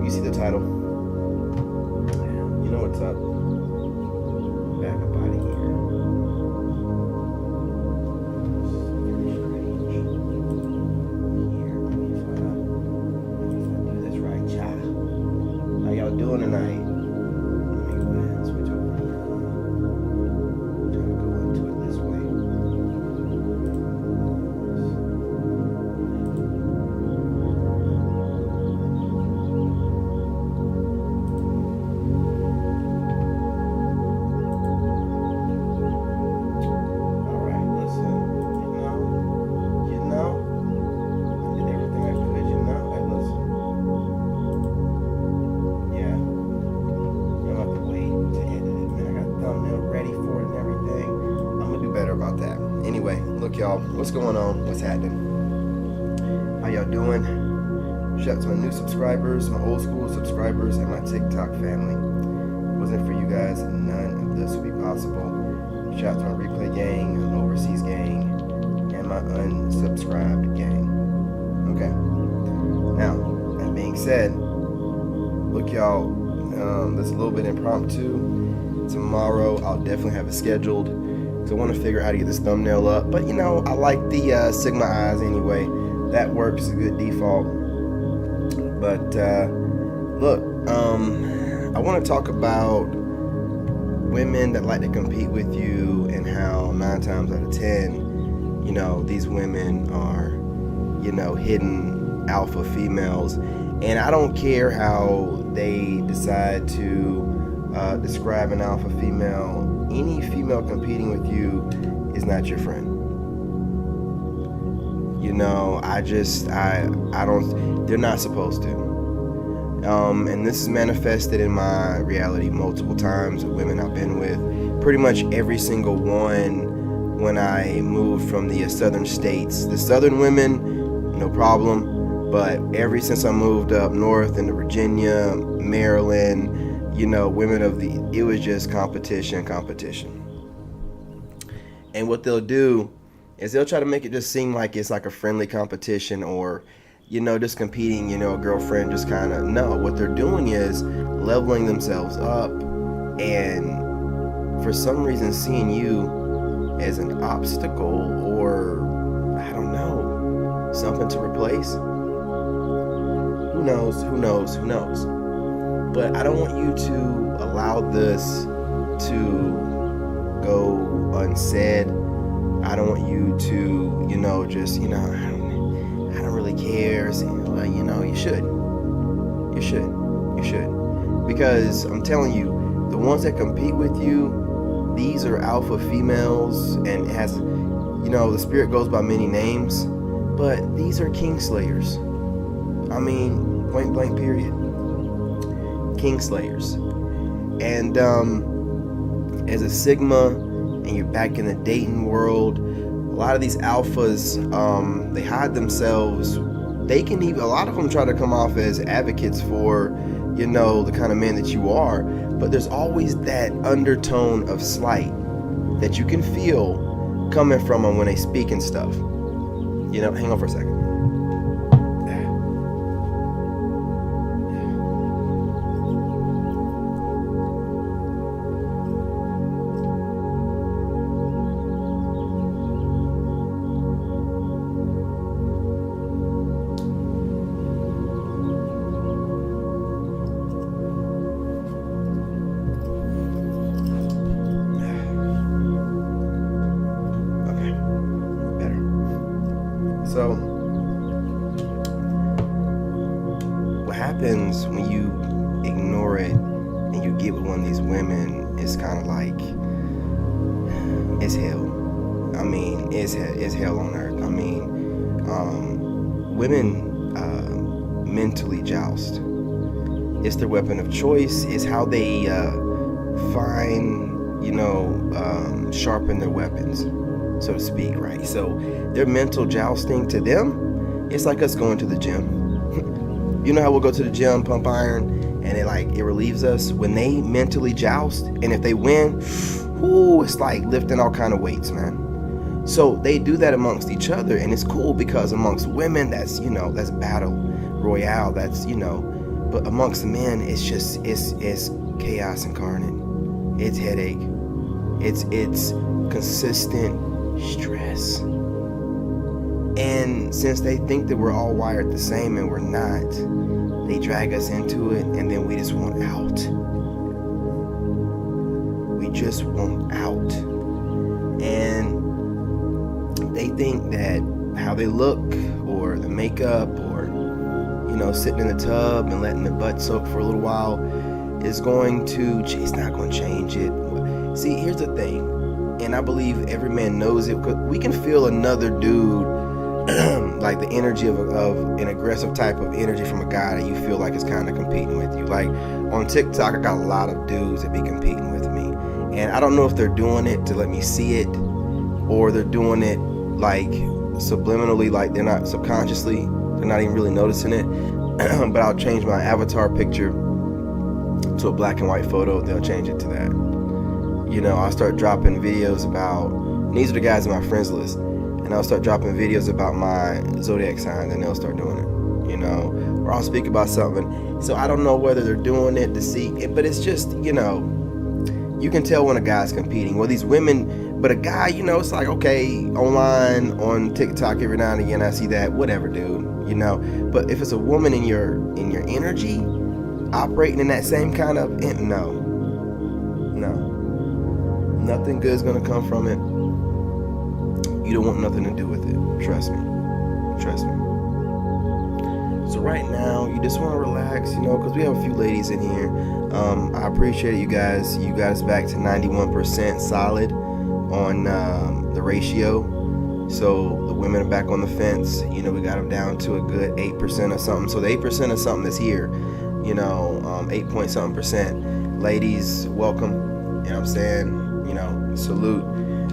you see the title. You know what's up. Back up out of here. Let me do this right, child. How y'all doing tonight? Let me go ahead and switch over here. Try to go into it this way. Y'all, what's going on? What's happening? How y'all doing? Shout out to my new subscribers, my old school subscribers, and my TikTok family. If it wasn't for you guys, none of this would be possible. Shout out to my replay gang, overseas gang, and my unsubscribed gang. Okay. Now, that being said, look, y'all, this is a little bit impromptu. Tomorrow, I'll definitely have it scheduled. So I want to figure out how to get this thumbnail up, but you know, I like the Sigma eyes anyway. That works, a good default. But look, I want to talk about women that like to compete with you, and how 9 times out of 10, you know, these women are, you know, hidden alpha females. And I don't care how they decide to describe an alpha female. Any female competing with you is not your friend. You know, I don't, they're not supposed to. And this is manifested in my reality multiple times with women I've been with. Pretty much every single one when I moved from the southern states. The southern women, no problem. But since I moved up north into Virginia, Maryland, you know, women it was just competition. And what they'll do is they'll try to make it just seem like it's like a friendly competition, or, you know, just competing, you know, a girlfriend just kind of, no, what they're doing is leveling themselves up, and for some reason seeing you as an obstacle, or, I don't know, something to replace. Who knows? But I don't want you to allow this to go unsaid. I don't want you to, you know, just, you know, I don't really care. So, well, you know, you should. Because I'm telling you, the ones that compete with you, these are alpha females, and it has, you know, the spirit goes by many names, but these are king slayers. I mean, point blank period. King slayers. And as a Sigma, and you're back in the dating world, a lot of these alphas, they hide themselves. They can even, a lot of them try to come off as advocates for, you know, the kind of man that you are, but there's always that undertone of slight that you can feel coming from them when they speak and stuff. You know, hang on for a second. So, what happens when you ignore it and you get with one of these women, it's kind of like, it's hell. I mean, it's hell on earth. I mean, women mentally joust. It's their weapon of choice. It's how they find, you know, sharpen their weapons, so to speak, right? So their mental jousting, to them, it's like us going to the gym. You know how we'll go to the gym, pump iron, and it relieves us? When they mentally joust, and if they win, ooh, it's like lifting all kind of weights, man. So they do that amongst each other, and it's cool because amongst women, that's, you know, that's battle royale. That's, you know, But amongst the men, it's chaos incarnate. It's headache. It's consistent stress. And since they think that we're all wired the same and we're not, they drag us into it, and then we just want out. We just want out. And they think that how they look, or the makeup, or sitting in the tub and letting the butt soak for a little while is going to, it's not going to change it. See, here's the thing, and I believe every man knows it, because we can feel another dude like the energy of an aggressive type of energy from a guy that you feel like is kind of competing with you. Like on TikTok, I got a lot of dudes that be competing with me, and I don't know if they're doing it to let me see it, or they're doing it like subliminally, like they're not subconsciously, they're not even really noticing it. But I'll change my avatar picture to a black and white photo, they'll change it to that. I'll start dropping videos about, these are the guys on my friends list, and I'll start dropping videos about my zodiac sign, and they'll start doing it, or I'll speak about something. So I don't know whether they're doing it to see it, but it's just, you can tell when a guy's competing. Well, these women, but a guy, it's like, okay, online, on TikTok, every now and again I see that, whatever, dude, But if it's a woman in your energy, operating in that same kind of, no, nothing good is gonna come from it. You don't want nothing to do with it. Trust me. So right now, you just want to relax, because we have a few ladies in here. I appreciate it, you guys. You got us back to 91% solid on the ratio. So the women are back on the fence. We got them down to a good 8% or something. So the 8% of something that's here, 8 point something percent. Ladies, welcome. You know what I'm saying? Salute.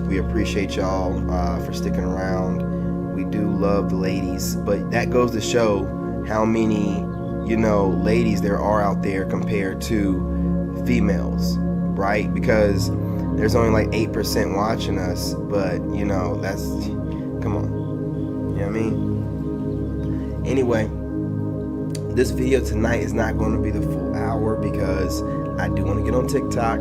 We appreciate y'all for sticking around. We do love the ladies, but that goes to show how many, ladies there are out there compared to females, right? Because there's only like 8% watching us, but that's, come on, you know what I mean? Anyway, this video tonight is not going to be the full hour, because I do want to get on TikTok,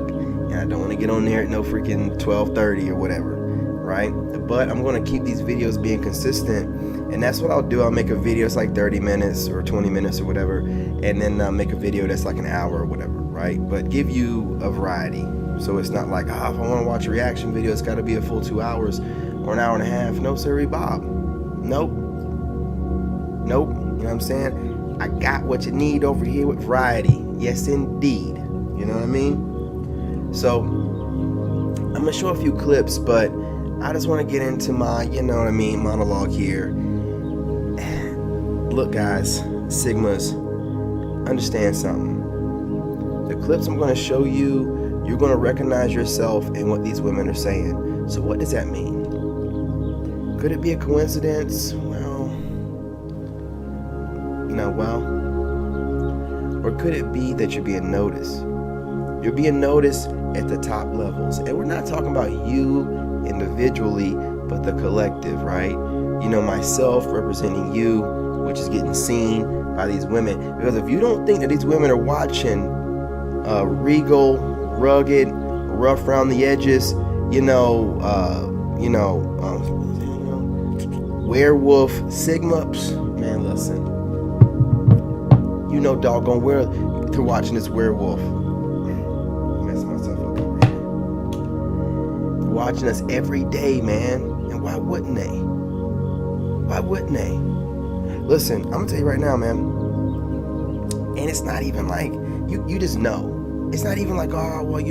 and I don't want to get on there at no freaking 12:30 or whatever, right? But I'm going to keep these videos being consistent, and that's what I'll do. I'll make a video that's like 30 minutes or 20 minutes or whatever, and then make a video that's like an hour or whatever, right? But give you a variety, so it's not like, if I want to watch a reaction video, it's got to be a full 2 hours or an hour and a half. No, sirree, Bob. Nope. You know what I'm saying? I got what you need over here with variety. Yes, indeed. You know what I mean? So I'm gonna show a few clips, but I just want to get into my, monologue here. Look, guys, Sigmas, understand something. The clips I'm going to show you, you're going to recognize yourself in what these women are saying. So what does that mean? Could it be a coincidence? Or could it be that you're being noticed? You're being noticed at the top levels. And we're not talking about you individually, but the collective, right? Myself representing you, which is getting seen by these women. Because if you don't think that these women are watching regal, rugged, rough around the edges, werewolf Sigma, man, listen. Doggone where they're watching this werewolf. Watching us every day, man. And why wouldn't they? Listen, I'm gonna tell you right now, man. And it's not even like you just know. It's not even like, oh well,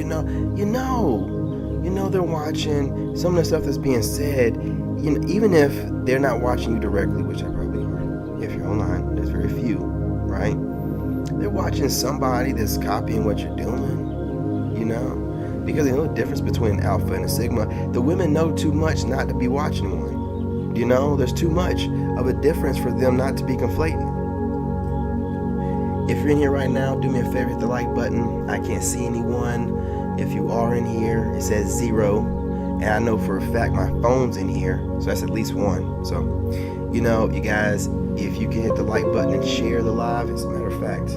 they're watching some of the stuff that's being said. Even if they're not watching you directly, which they probably are. If you're online, there's very few, right? They're watching somebody that's copying what you're doing, because they know the difference between an alpha and a sigma. The women know too much not to be watching one. There's too much of a difference for them not to be conflating. If you're in here right now, do me a favor, hit the like button. I can't see anyone. If you are in here, it says 0. And I know for a fact my phone's in here, so that's at least 1. So, you guys, if you can hit the like button and share the live, as a matter of fact,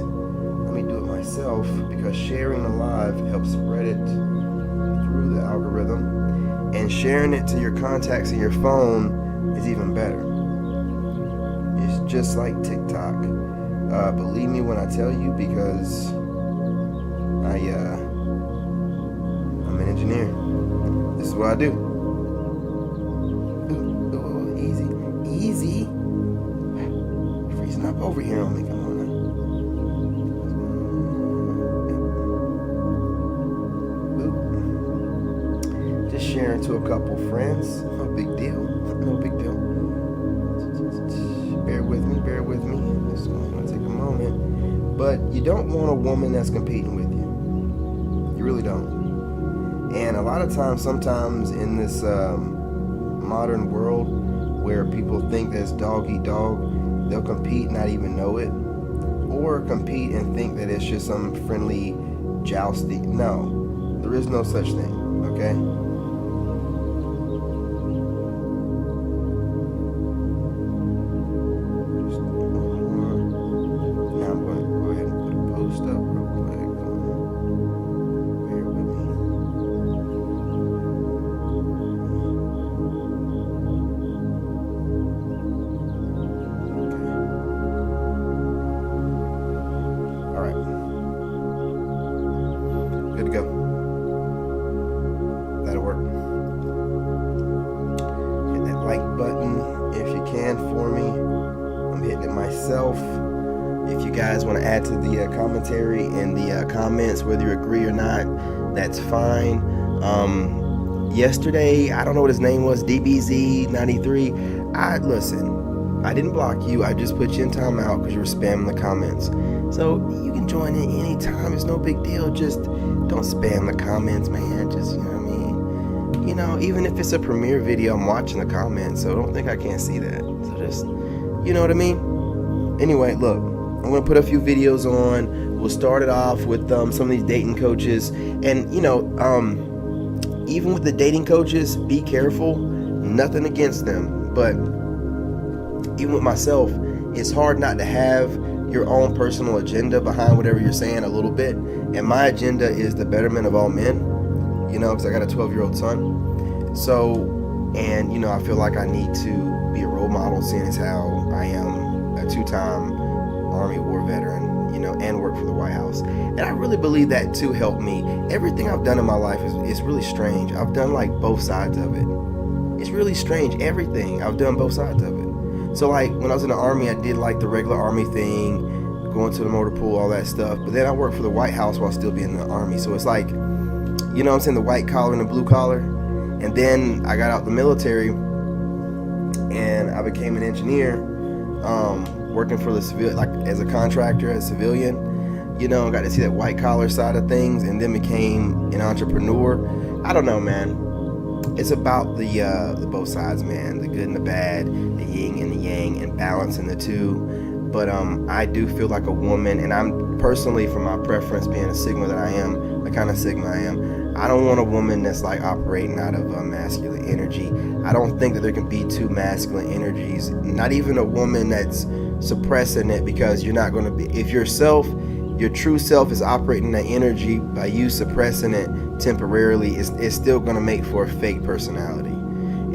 myself, because sharing the live helps spread it through the algorithm, and sharing it to your contacts in your phone is even better. It's just like TikTok. Believe me when I tell you, because I'm an engineer. This is what I do. Ooh, easy. Freezing up over here on me. Come on now. Just sharing to a couple friends. No big deal. Bear with me. This is going to take a moment. But you don't want a woman that's competing with you. You really don't. And a lot of times, sometimes in this modern world where people think there's dog eat dog, they'll compete, not even know it, or compete and think that it's just some friendly jousting. No, there is no such thing, okay? Now I'm going to go ahead and put a post up real quick. Bear with me. Good to go. That'll work. Hit that like button if you can for me. I'm hitting it myself. If you guys want to add to the commentary in the comments, whether you agree or not, that's fine. Yesterday, I don't know what his name was, DBZ93. Listen, I didn't block you. I just put you in timeout because you were spamming the comments. So you can join in anytime. It's no big deal. Just don't spam the comments, man. Just, you know what I mean? You know, even if it's a premiere video, I'm watching the comments. So don't think I can't see that. So just, you know what I mean? Anyway, look, I'm going to put a few videos on. We'll start it off with some of these dating coaches. And, you know, even with the dating coaches, be careful. Nothing against them. But even with myself, it's hard not to have your own personal agenda behind whatever you're saying a little bit. And my agenda is the betterment of all men, you know, because I got a 12-year-old son. So, and, you know, I feel like I need to be a role model, seeing as how I am a 2-time Army war veteran, you know, and work for the White House. And I really believe that too helped me. Everything I've done in my life is really strange. I've done like both sides of it. It's really strange. Everything, I've done both sides of it. So like when I was in the Army, I did like the regular Army thing, going to the motor pool, all that stuff. But then I worked for the White House while still being in the Army. So it's like, you know what I'm saying, the white collar and the blue collar. And then I got out the military and I became an engineer, working for the civil, like as a contractor, as a civilian, you know, got to see that white collar side of things, and then became an entrepreneur. I don't know, man. It's about the both sides, man, the good and the bad, the yin and the yang, and balancing the two. But I do feel like a woman, and I'm personally, for my preference, being a Sigma that I am, the kind of Sigma I am, I don't want a woman that's like operating out of masculine energy. I don't think that there can be two masculine energies, not even a woman that's suppressing it, because you're not going to be, if yourself, your true self is operating that energy, by you suppressing it temporarily, it's still going to make for a fake personality.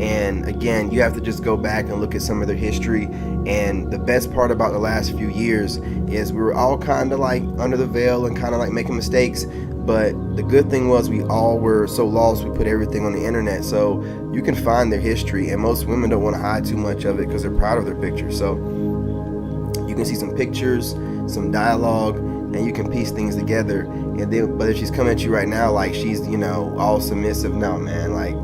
And again, you have to just go back and look at some of their history. And the best part about the last few years is we were all kind of like under the veil and kind of like making mistakes. But the good thing was we all were so lost, we put everything on the internet. So you can find their history. And most women don't want to hide too much of it because they're proud of their pictures. So you can see some pictures, some dialogue, and you can piece things together. And then, but if she's coming at you right now like she's, you know, all submissive, no, man, like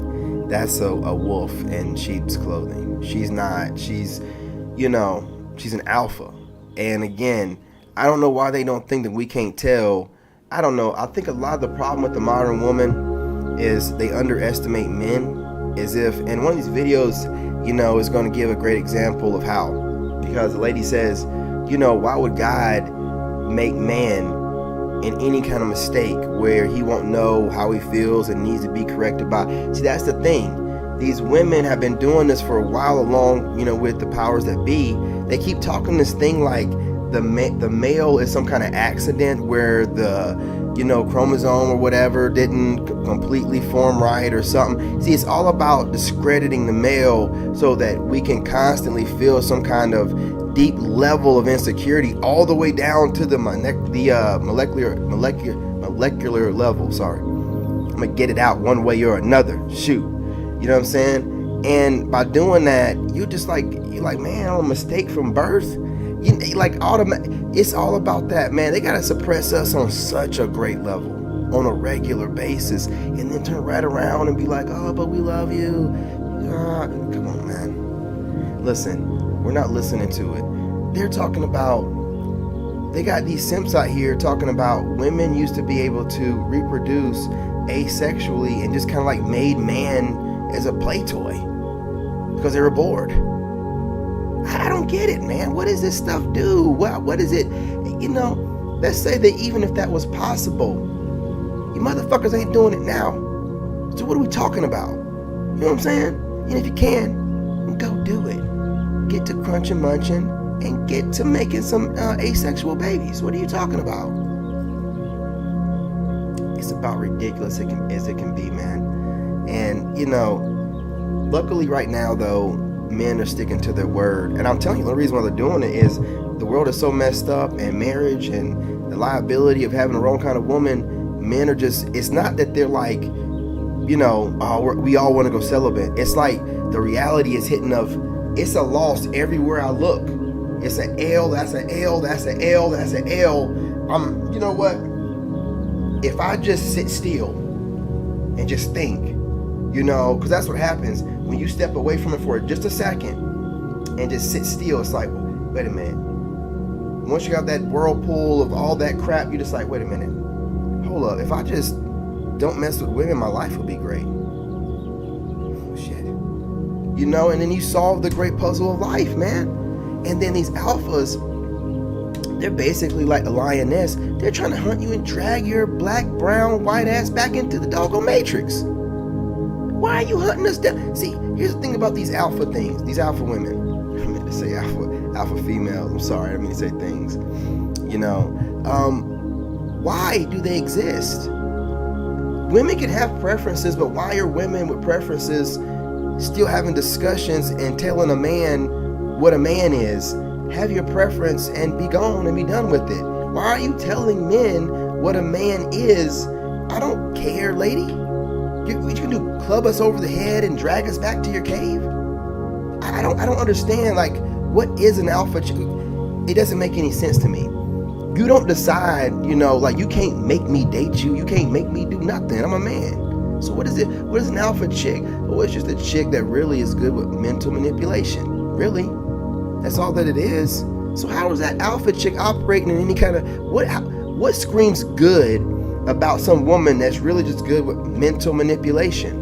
that's a wolf in sheep's clothing. She's not. She's, you know, she's an alpha. And again, I don't know why they don't think that we can't tell. I don't know. I think a lot of the problem with the modern woman is they underestimate men. As if, and one of these videos, you know, is going to give a great example of how. Because the lady says, you know, why would God make man in any kind of mistake where he won't know how he feels and needs to be corrected by? See, that's the thing. These women have been doing this for a while along, you know, with the powers that be. They keep talking this thing like the male is some kind of accident where the chromosome or whatever didn't completely form right or something. See, it's all about discrediting the male so that we can constantly feel some kind of deep level of insecurity all the way down to the molecular level. Sorry, I'm gonna get it out one way or another. Shoot, you know what I'm saying? And by doing that, you're like, man, I'm a mistake from birth. It's all about that, man. They gotta suppress us on such a great level, on a regular basis, and then turn right around and be like, oh, but we love you. Come on, man. Listen, we're not listening to it. They're talking about, they got these simps out here talking about women used to be able to reproduce asexually and just kind of like made man as a play toy because they were bored. I don't get it, man. What does this stuff do? What is it? Let's say that even if that was possible, you motherfuckers ain't doing it now. So what are we talking about? You know what I'm saying? And if you can, go do it. Get to crunching, munching, and get to making some asexual babies. What are you talking about? It's about ridiculous as it can be, man. And, luckily right now, though, men are sticking to their word. And I'm telling you, the reason why they're doing it is the world is so messed up, and marriage and the liability of having the wrong kind of woman, men are just, it's not that they're like, we all want to go celibate. It's like the reality is hitting of, it's a loss everywhere I look. It's an L, that's an L, that's an L, that's an L. You know what? If I just sit still and just think, because that's what happens when you step away from it for just a second and just sit still. It's like, wait a minute. Once you have that whirlpool of all that crap, you're just like, wait a minute. Hold up. If I just don't mess with women, my life will be great. Shit. And then you solve the great puzzle of life, man. And then these alphas, they're basically like a lioness. They're trying to hunt you and drag your black, brown, white ass back into the doggone matrix. Why are you hunting us down? See, here's the thing about these alpha things, these alpha women. I meant to say alpha females. I'm sorry, I didn't mean to say things. Why do they exist? Women can have preferences, but why are women with preferences still having discussions and telling a man what a man is? Have your preference and be gone and be done with it. Why are you telling men what a man is? I don't care, lady. You can do club us over the head and drag us back to your cave. I don't understand. Like, what is an alpha? It doesn't make any sense to me. You don't decide. You can't make me date you. You can't make me do nothing. I'm a man. So what is it? What is an alpha chick? Oh, it's just a chick that really is good with mental manipulation. Really, that's all that it is. So how is that alpha chick operating in any kind of what screams good about some woman that's really just good with mental manipulation?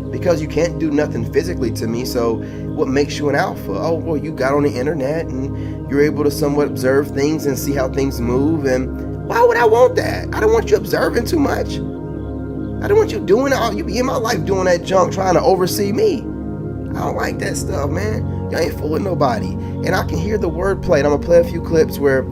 Because you can't do nothing physically to me, so what makes you an alpha? Oh, well, you got on the internet and you're able to somewhat observe things and see how things move. And why would I want that? I don't want you observing too much. I don't want you doing all, you be in my life doing that junk, trying to oversee me. I don't like that stuff, man. You ain't fooling nobody. And I can hear the wordplay. And I'm gonna play a few clips where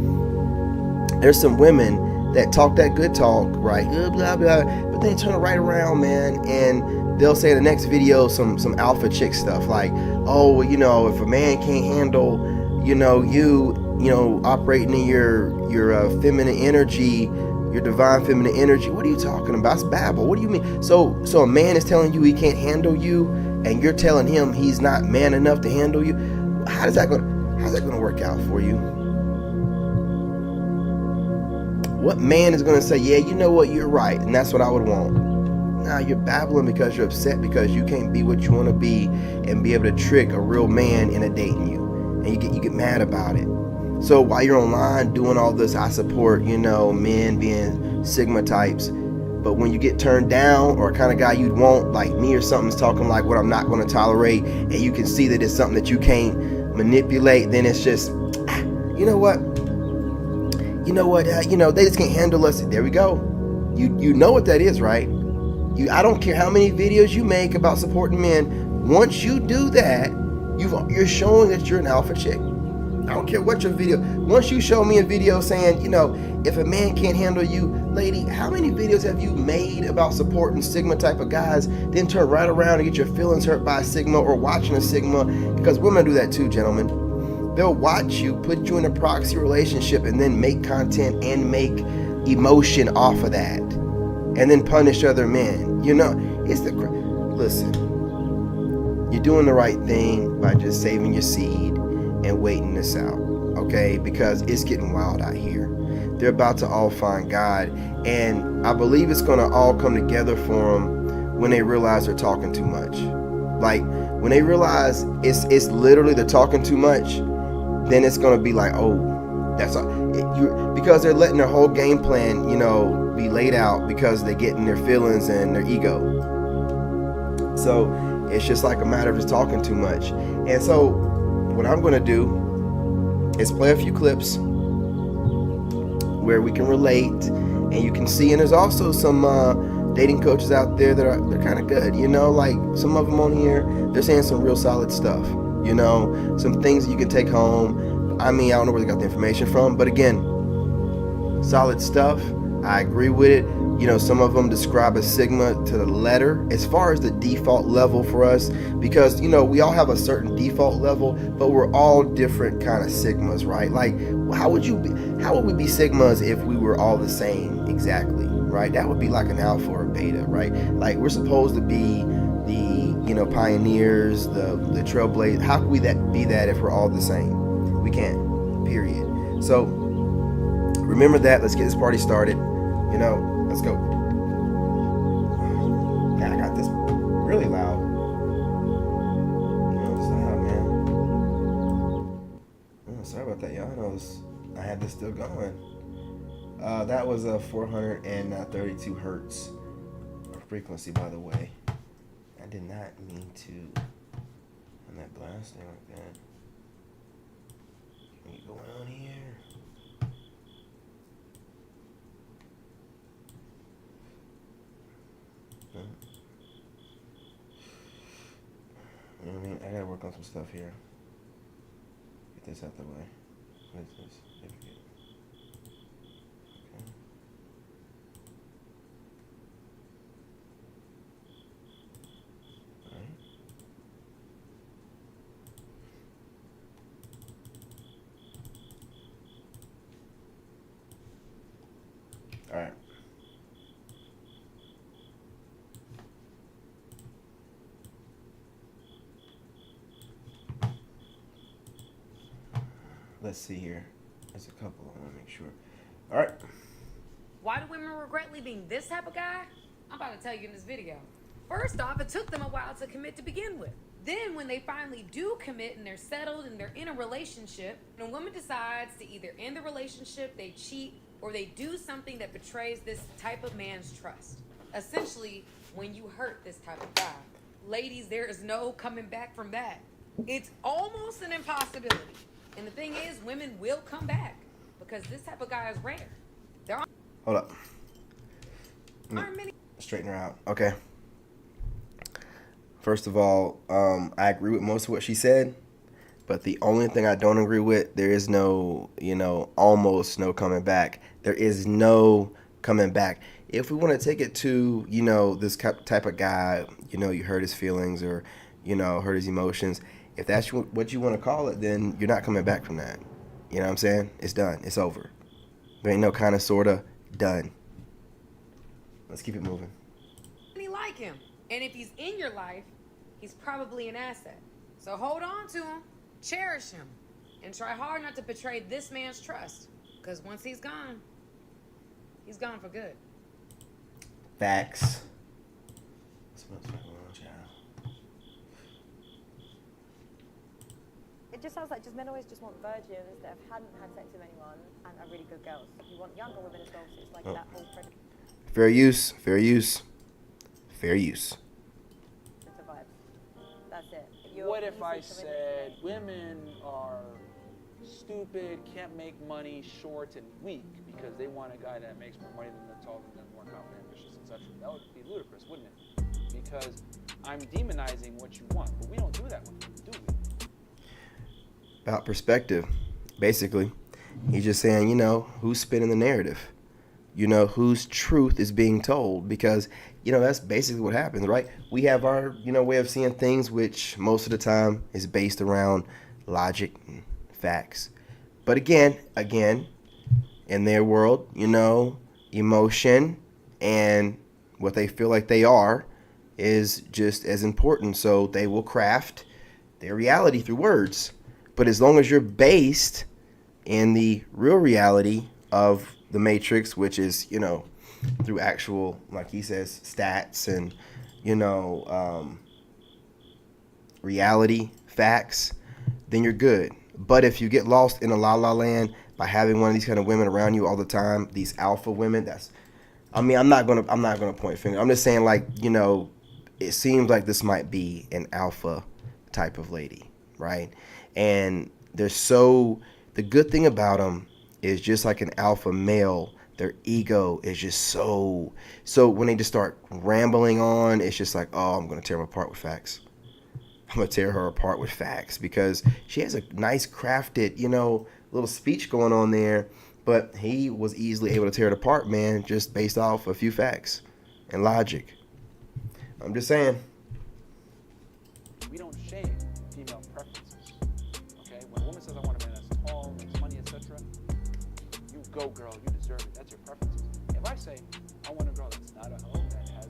there's some women that talk that good talk, right? Blah, blah, but they turn it right around, man, and they'll say in the next video some alpha chick stuff like, oh, well, if a man can't handle, you operating in your feminine energy, your divine feminine energy, what are you talking about? It's babble. What do you mean? So a man is telling you he can't handle you, and you're telling him he's not man enough to handle you. How's that gonna work out for you? What man is going to say, yeah, you know what, you're right, and that's what I would want? Nah, you're babbling because you're upset because you can't be what you want to be and be able to trick a real man into dating you, and you get mad about it. So while you're online doing all this, I support, men being Sigma types, but when you get turned down, or a kind of guy you'd want, like me or something's talking like what I'm not going to tolerate, and you can see that it's something that you can't manipulate, then it's just, you know what, they just can't handle us. There we go. You know what that is, right? I don't care how many videos you make about supporting men. Once you do that, you're showing that you're an alpha chick. I don't care what your video. Once you show me a video saying, you know, if a man can't handle you, lady, how many videos have you made about supporting Sigma type of guys, then turn right around and get your feelings hurt by a Sigma or watching a Sigma? Because women do that too, gentlemen. They'll watch you, put you in a proxy relationship, and then make content and make emotion off of that, and then punish other men. You know, listen, you're doing the right thing by just saving your seed and waiting this out, okay? Because it's getting wild out here. They're about to all find God, and I believe it's gonna all come together for them when they realize they're talking too much. Like when they realize it's literally they're talking too much, then it's gonna be like, oh, that's because they're letting their whole game plan, you know, be laid out because they get in their feelings and their ego. So it's just like a matter of just talking too much. And so what I'm going to do is play a few clips where we can relate and you can see. And there's also some dating coaches out there that they're kind of good, you know, like some of them on here, they're saying some real solid stuff, you know, some things that you can take home. I mean, I don't know where they got the information from, but again, solid stuff. I agree with it. You know, some of them describe a Sigma to the letter as far as the default level for us, because, you know, we all have a certain default level, but we're all different kind of Sigmas, right? Like, how would we be Sigmas if we were all the same exactly, right? That would be like an alpha or a beta, right? Like, we're supposed to be the, you know, pioneers, the trailblazers. How could we be that if we're all the same? We can't, period. So remember that. Let's get this party started. You know, let's go. Man, I got this really loud. You know, it's loud, man. Oh, sorry about that, y'all. I had this still going. That was a 432 hertz frequency, by the way. I did not mean to on that blasting like that. What's going on here? You know what I mean? I gotta work on some stuff here. Get this out the way. What is this? Okay. All right. Let's see here. There's a couple. I want to make sure. All right. Why do women regret leaving this type of guy? I'm about to tell you in this video. First off, it took them a while to commit to begin with. Then when they finally do commit and they're settled and they're in a relationship, when a woman decides to either end the relationship, they cheat, or they do something that betrays this type of man's trust. Essentially, when you hurt this type of guy, ladies, there is no coming back from that. It's almost an impossibility. And the thing is, women will come back because this type of guy is rare. Hold up. Straighten her out. Okay. First of all, I agree with most of what she said, but the only thing I don't agree with, there is no, you know, almost no coming back. There is no coming back. If we want to take it to, you know, this type of guy, you know, you hurt his feelings or, you know, hurt his emotions. If that's what you want to call it, then you're not coming back from that. You know what I'm saying? It's done. It's over. There ain't no kind of, sort of, done. Let's keep it moving. You like him. And if he's in your life, he's probably an asset. So hold on to him, cherish him, and try hard not to betray this man's trust. Because once he's gone for good. Facts. It just sounds like men always just want virgins that hadn't had sex with anyone and are really good girls. You want younger women as well, so it's like that whole prejudice. Fair use, fair use, fair use. That's it. What if I said women are stupid, can't make money, short, and weak because they want a guy that makes more money than they're taller than more confident, ambitious, and sexual? That would be ludicrous, wouldn't it? Because I'm demonizing what you want, but we don't do that with women, do we? About perspective. basically. He's just saying, who's spinning the narrative? Whose truth is being told? Because, that's basically what happens, right? We have our, way of seeing things, which most of the time is based around logic and facts. But again, in their world, emotion and what they feel like they are is just as important. So they will craft their reality through words. But as long as you're based in the real reality of the matrix, which is, through actual, like he says, stats and, reality, facts, then you're good. But if you get lost in a la la land by having one of these kind of women around you all the time, these alpha women, I'm not gonna point finger. I'm just saying, like, it seems like this might be an alpha type of lady, right? And the good thing about them is, just like an alpha male, their ego is just so when they just start rambling on, it's just like, oh, I'm gonna tear them apart with facts. I'm gonna tear her apart with facts, because she has a nice crafted, little speech going on there, but he was easily able to tear it apart, man, just based off a few facts and logic. I'm just saying. We don't shame female preferences. Okay? When a woman says, I want a man that's tall, makes money, etc., you go, girl, you deserve it. That's your preferences. If I say, I want a girl that's not a hoe, that has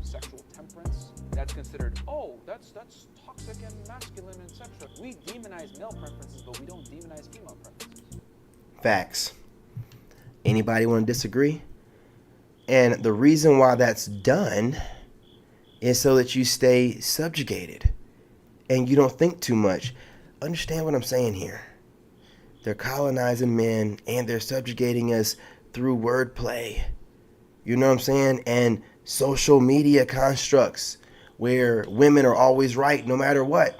sexual temperance, that's considered, that's toxic and masculine, etc. We demonize male preferences, but we don't demonize female preferences. Facts. Anybody want to disagree? And the reason why that's done is so that you stay subjugated and you don't think too much. Understand what I'm saying here. They're colonizing men and they're subjugating us through wordplay. You know what I'm saying? And social media constructs where women are always right no matter what.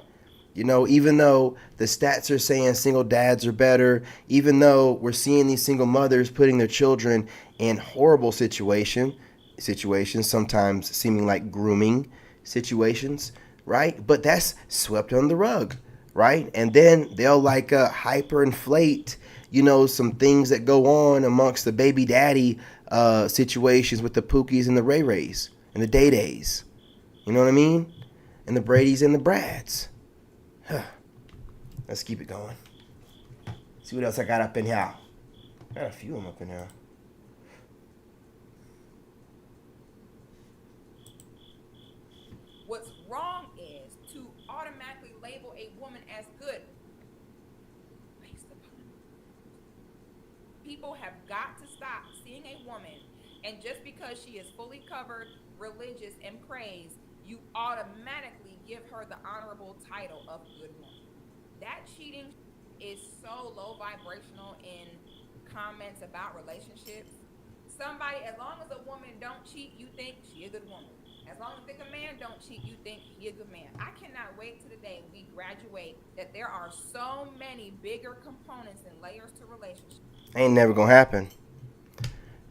Even though the stats are saying single dads are better, even though we're seeing these single mothers putting their children in horrible situations, sometimes seeming like grooming situations, right? But that's swept under the rug, right? And then they'll hyperinflate, some things that go on amongst the baby daddy situations with the Pookies and the Ray Rays and the Day Days. You know what I mean? And the Bradys and the Brads. Let's keep it going. See what else I got up in here. Got a few of them up in here. What's wrong is to automatically label a woman as good based upon. People have got to stop seeing a woman, and just because she is fully covered, religious, and praised, you automatically give her the honorable title of good woman. That cheating is so low vibrational in comments about relationships. Somebody, as long as a woman don't cheat, you think she a good woman. As long as a man don't cheat, you think he a good man. I cannot wait to the day we graduate that there are so many bigger components and layers to relationships. Ain't never gonna happen.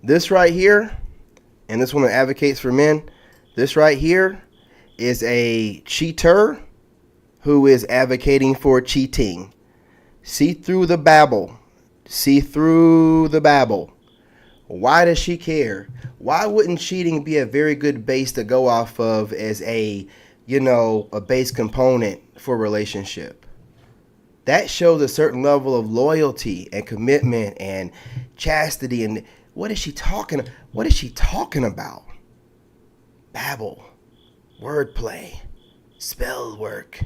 This right here, and this woman advocates for men, this right here is a cheater who is advocating for cheating. See through the babble. See through the babble. Why does she care? Why wouldn't cheating be a very good base to go off of as a base component for a relationship? That shows a certain level of loyalty and commitment and chastity. And what is she talking about? Babble, wordplay, spell work.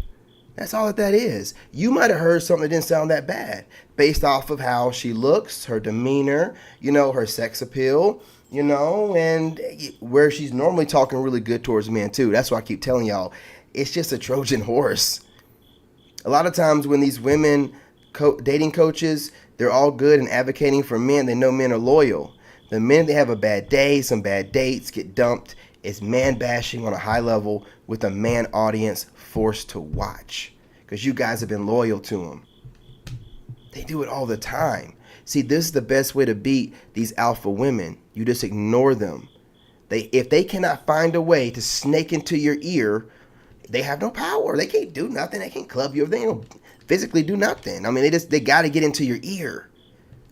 That's all that is. You might have heard something that didn't sound that bad based off of how she looks, her demeanor, her sex appeal, and where she's normally talking really good towards men too. That's why I keep telling y'all, it's just a Trojan horse. A lot of times when these women dating coaches, they're all good and advocating for men. They know men are loyal. The minute they have a bad day, some bad dates, get dumped, it's man bashing on a high level with a man audience forced to watch because you guys have been loyal to them. They do it all the time. See, this is the best way to beat these alpha women. You just ignore them. If they cannot find a way to snake into your ear, they have no power. They can't do nothing. They can't club you. There's physically do nothing. I mean, they got to get into your ear,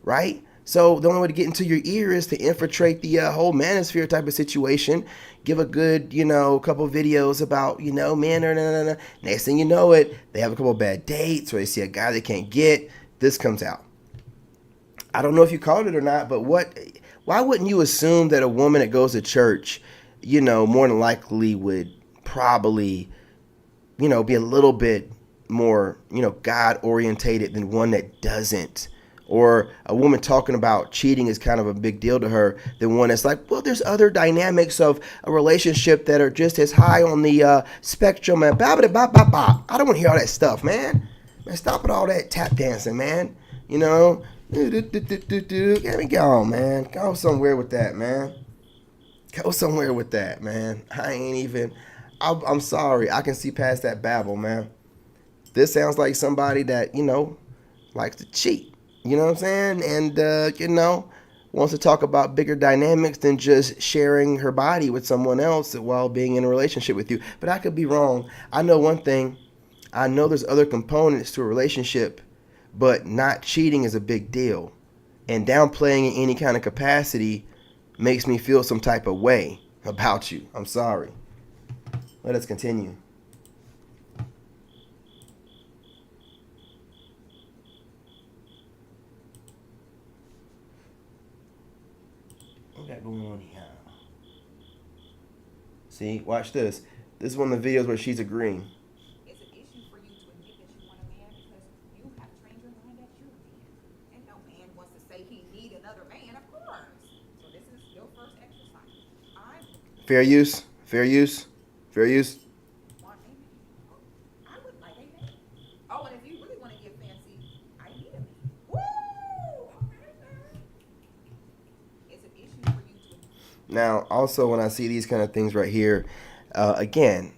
right? So the only way to get into your ear is to infiltrate the whole manosphere type of situation. Give a good, couple videos about, man. Next thing you know it, they have a couple bad dates, or they see a guy they can't get. This comes out. I don't know if you caught it or not, but why wouldn't you assume that a woman that goes to church, more than likely would probably, be a little bit more, God orientated than one that doesn't? Or a woman talking about cheating is kind of a big deal to her than one that's like, well, there's other dynamics of a relationship that are just as high on the spectrum. And I don't want to hear all that stuff, man. Man, stop with all that tap dancing, man. Get me going, man. Go somewhere with that, man. Go somewhere with that, man. I'm sorry. I can see past that babble, man. This sounds like somebody that, likes to cheat. You know what I'm saying? And, wants to talk about bigger dynamics than just sharing her body with someone else while being in a relationship with you. But I could be wrong. I know one thing. I know there's other components to a relationship, but not cheating is a big deal. And downplaying in any kind of capacity makes me feel some type of way about you. I'm sorry. Let us continue. What got going on here? See, watch this. This is one of the videos where she's agreeing. It's an issue for you to admit that you want a man because you have trained your mind that you're a man. And no man wants to say he need another man, of course. So this is your first exercise. Fair use. Fair use. Fair use. Want a man. I would like a man. Oh, and if you really want to get fancy, I need a man. Woo! Okay, man. It's an issue for you to admit. Now, also, when I see these kind of things right here, again,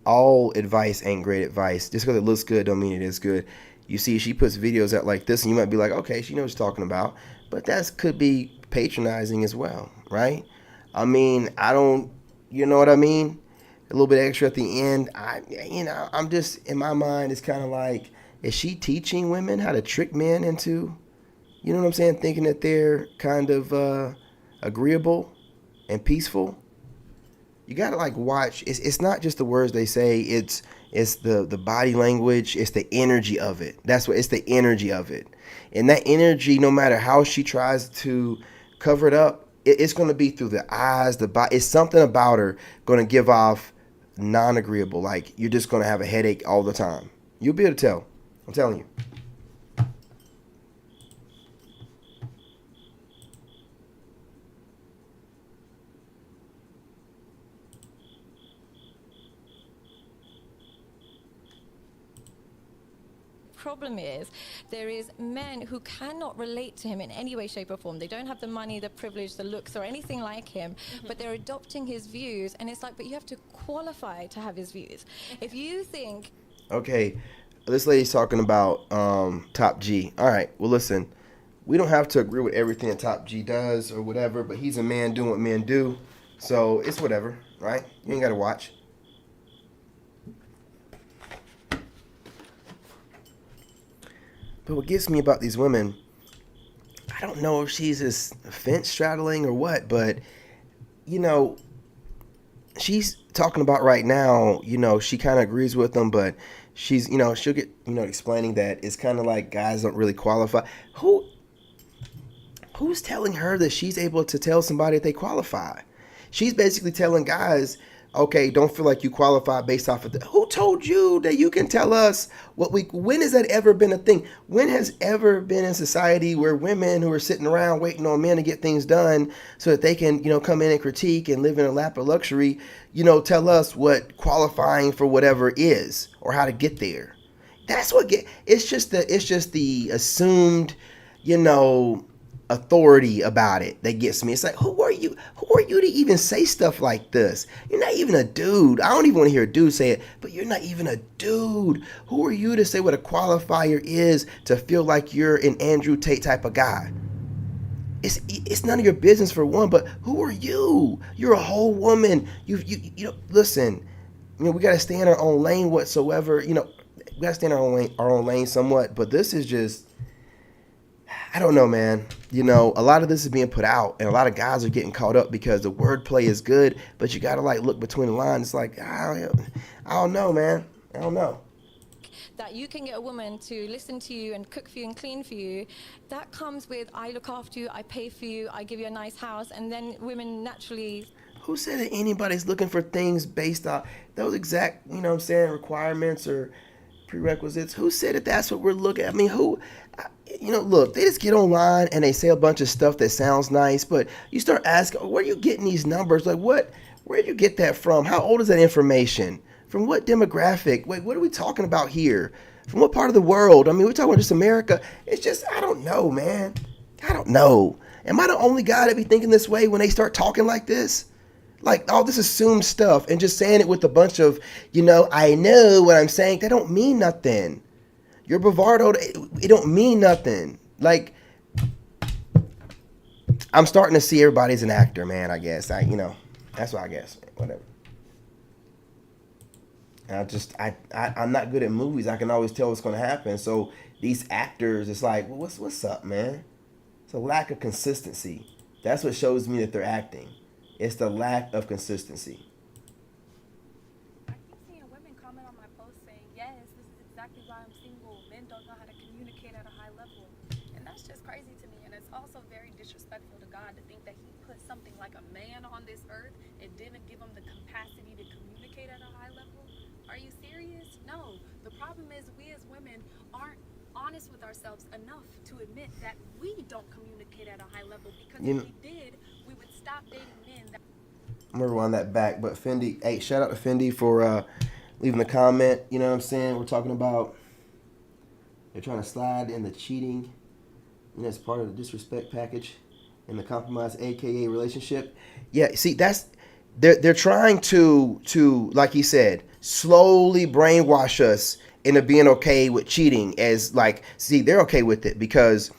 all advice ain't great advice. Just because it looks good don't mean it is good. You see, she puts videos out like this, and you might be like, okay, she knows what she's talking about. But that could be patronizing as well, right? I mean, you know what I mean? A little bit extra at the end. I'm just, in my mind, it's kind of like, is she teaching women how to trick men into, you know what I'm saying, thinking that they're kind of agreeable and peaceful? You gotta watch. It's not just the words they say. It's the body language. It's the energy of it. It's the energy of it. And that energy, no matter how she tries to cover it up, it's going to be through the eyes, the body. It's something about her going to give off non-agreeable. Like you're just going to have a headache all the time. You'll be able to tell. I'm telling you. Problem is, there is men who cannot relate to him in any way, shape, or form. They don't have the money, the privilege, the looks, or anything like him, but they're adopting his views, and it's like, but you have to qualify to have his views. If you think... Okay, this lady's talking about Top G. All right, well, listen, we don't have to agree with everything that Top G does or whatever, but he's a man doing what men do, so it's whatever, right? You ain't got to watch. But what gets me about these women, I don't know if she's just fence straddling or what, but, she's talking about right now, she kind of agrees with them, but she's, she'll get, explaining that it's kind of like guys don't really qualify. Who's telling her that she's able to tell somebody that they qualify? She's basically telling guys, okay, don't feel like you qualify based off of who told you that you can tell us when has that ever been a thing? When has ever been in society where women who are sitting around waiting on men to get things done so that they can, come in and critique and live in a lap of luxury, tell us what qualifying for whatever is or how to get there? That's what it's just the assumed, authority about it that gets me. It's like, who are you to even say stuff like this? You're not even a dude. I don't even want to hear a dude say it, but you're not even a dude. Who are you to say what a qualifier is to feel like you're an Andrew Tate type of guy? It's none of your business for one, but who are you? You're a whole woman. You listen, we got to stay in our own lane whatsoever. we gotta stay in our own lane somewhat. But this is just, I don't know, man. You know, a lot of this is being put out, and a lot of guys are getting caught up because the wordplay is good, but you gotta like look between the lines. It's like, I don't know, man. I don't know. That you can get a woman to listen to you and cook for you and clean for you, that comes with, I look after you, I pay for you, I give you a nice house, and then women naturally. Who said that anybody's looking for things based on those exact, you know what I'm saying, requirements or prerequisites? Who said that that's what we're looking at? I mean, you know, look, they just get online and they say a bunch of stuff that sounds nice, but you start asking, where are you getting these numbers? Like, where did you get that from? How old is that information? From what demographic? Wait, what are we talking about here? From what part of the world? I mean, we're talking about just America. It's just, I don't know, man. I don't know. Am I the only guy that be thinking this way when they start talking like this? Like all this assumed stuff and just saying it with a bunch of, you know, I know what I'm saying. That don't mean nothing. Your bravado, it don't mean nothing. Like, I'm starting to see everybody's an actor, man, I guess. You know, that's what I guess. Whatever. I'm not good at movies. I can always tell what's going to happen. So these actors, it's like, well, what's up, man? It's a lack of consistency. That's what shows me that they're acting. It's the lack of consistency. I keep seeing women comment on my post saying, yes, this is exactly why I'm single. Men don't know how to communicate at a high level. And that's just crazy to me. And it's also very disrespectful to God to think that he put something like a man on this earth and didn't give him the capacity to communicate at a high level. Are you serious? No. The problem is we as women aren't honest with ourselves enough to admit that we don't communicate at a high level, because if we did, we would stop dating men that. I'm gonna rewind that back, but Fendi, hey, shout out to Fendi for leaving the comment. You know what I'm saying? We're talking about they're trying to slide in the cheating, and that's part of the disrespect package in the compromise, aka relationship. Yeah, see, that's they're trying to like he said, slowly brainwash us into being okay with cheating. As like, see, they're okay with it because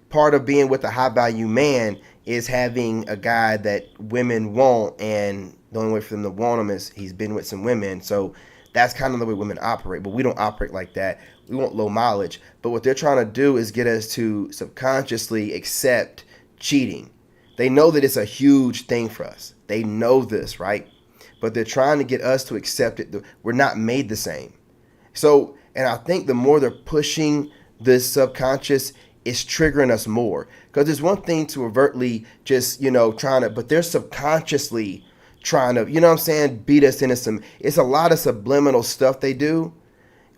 part of being with a high value man is having a guy that women want, and the only way for them to want him is he's been with some women. So that's kind of the way women operate, but we don't operate like that. We want low mileage. But what they're trying to do is get us to subconsciously accept cheating. They know that it's a huge thing for us. They know this, right? But they're trying to get us to accept it. We're not made the same. So, and I think the more they're pushing this subconscious, it's triggering us more. Because there's one thing to overtly just, you know, trying to, but they're subconsciously trying to, you know what I'm saying, beat us into some, it's a lot of subliminal stuff they do,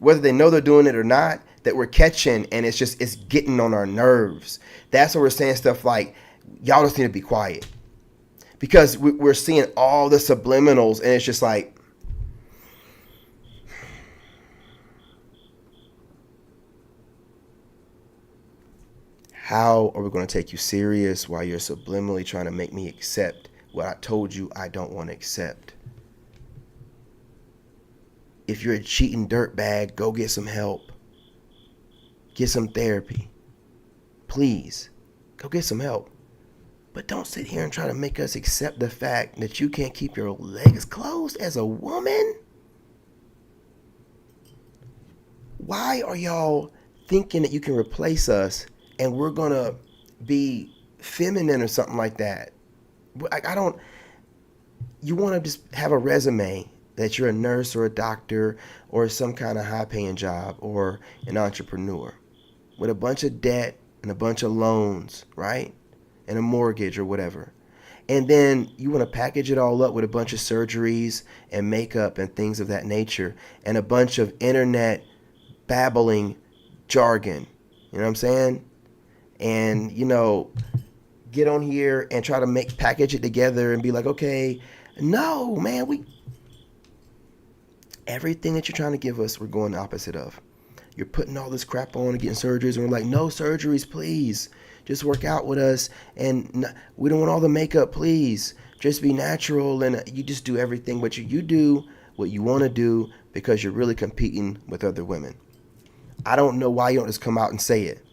whether they know they're doing it or not, that we're catching, and it's getting on our nerves. That's why we're saying stuff like, y'all just need to be quiet. Because we're seeing all the subliminals, and it's just like, how are we going to take you serious while you're subliminally trying to make me accept what I told you I don't want to accept? If you're a cheating dirtbag, go get some help. Get some therapy. Please, go get some help. But don't sit here and try to make us accept the fact that you can't keep your legs closed as a woman. Why are y'all thinking that you can replace us and we're going to be feminine or something like that? I don't, you want to just have a resume that you're a nurse or a doctor or some kind of high paying job or an entrepreneur with a bunch of debt and a bunch of loans, right? And a mortgage or whatever. And then you want to package it all up with a bunch of surgeries and makeup and things of that nature and a bunch of internet babbling jargon. You know what I'm saying? And, you know, get on here and try to package it together and be like, okay, no, man, everything that you're trying to give us, we're going the opposite of. You're putting all this crap on and getting surgeries, and we're like, no surgeries, please. Just work out with us, and we don't want all the makeup, please. Just be natural, and you just do everything. But you do what you want to do because you're really competing with other women. I don't know why you don't just come out and say it.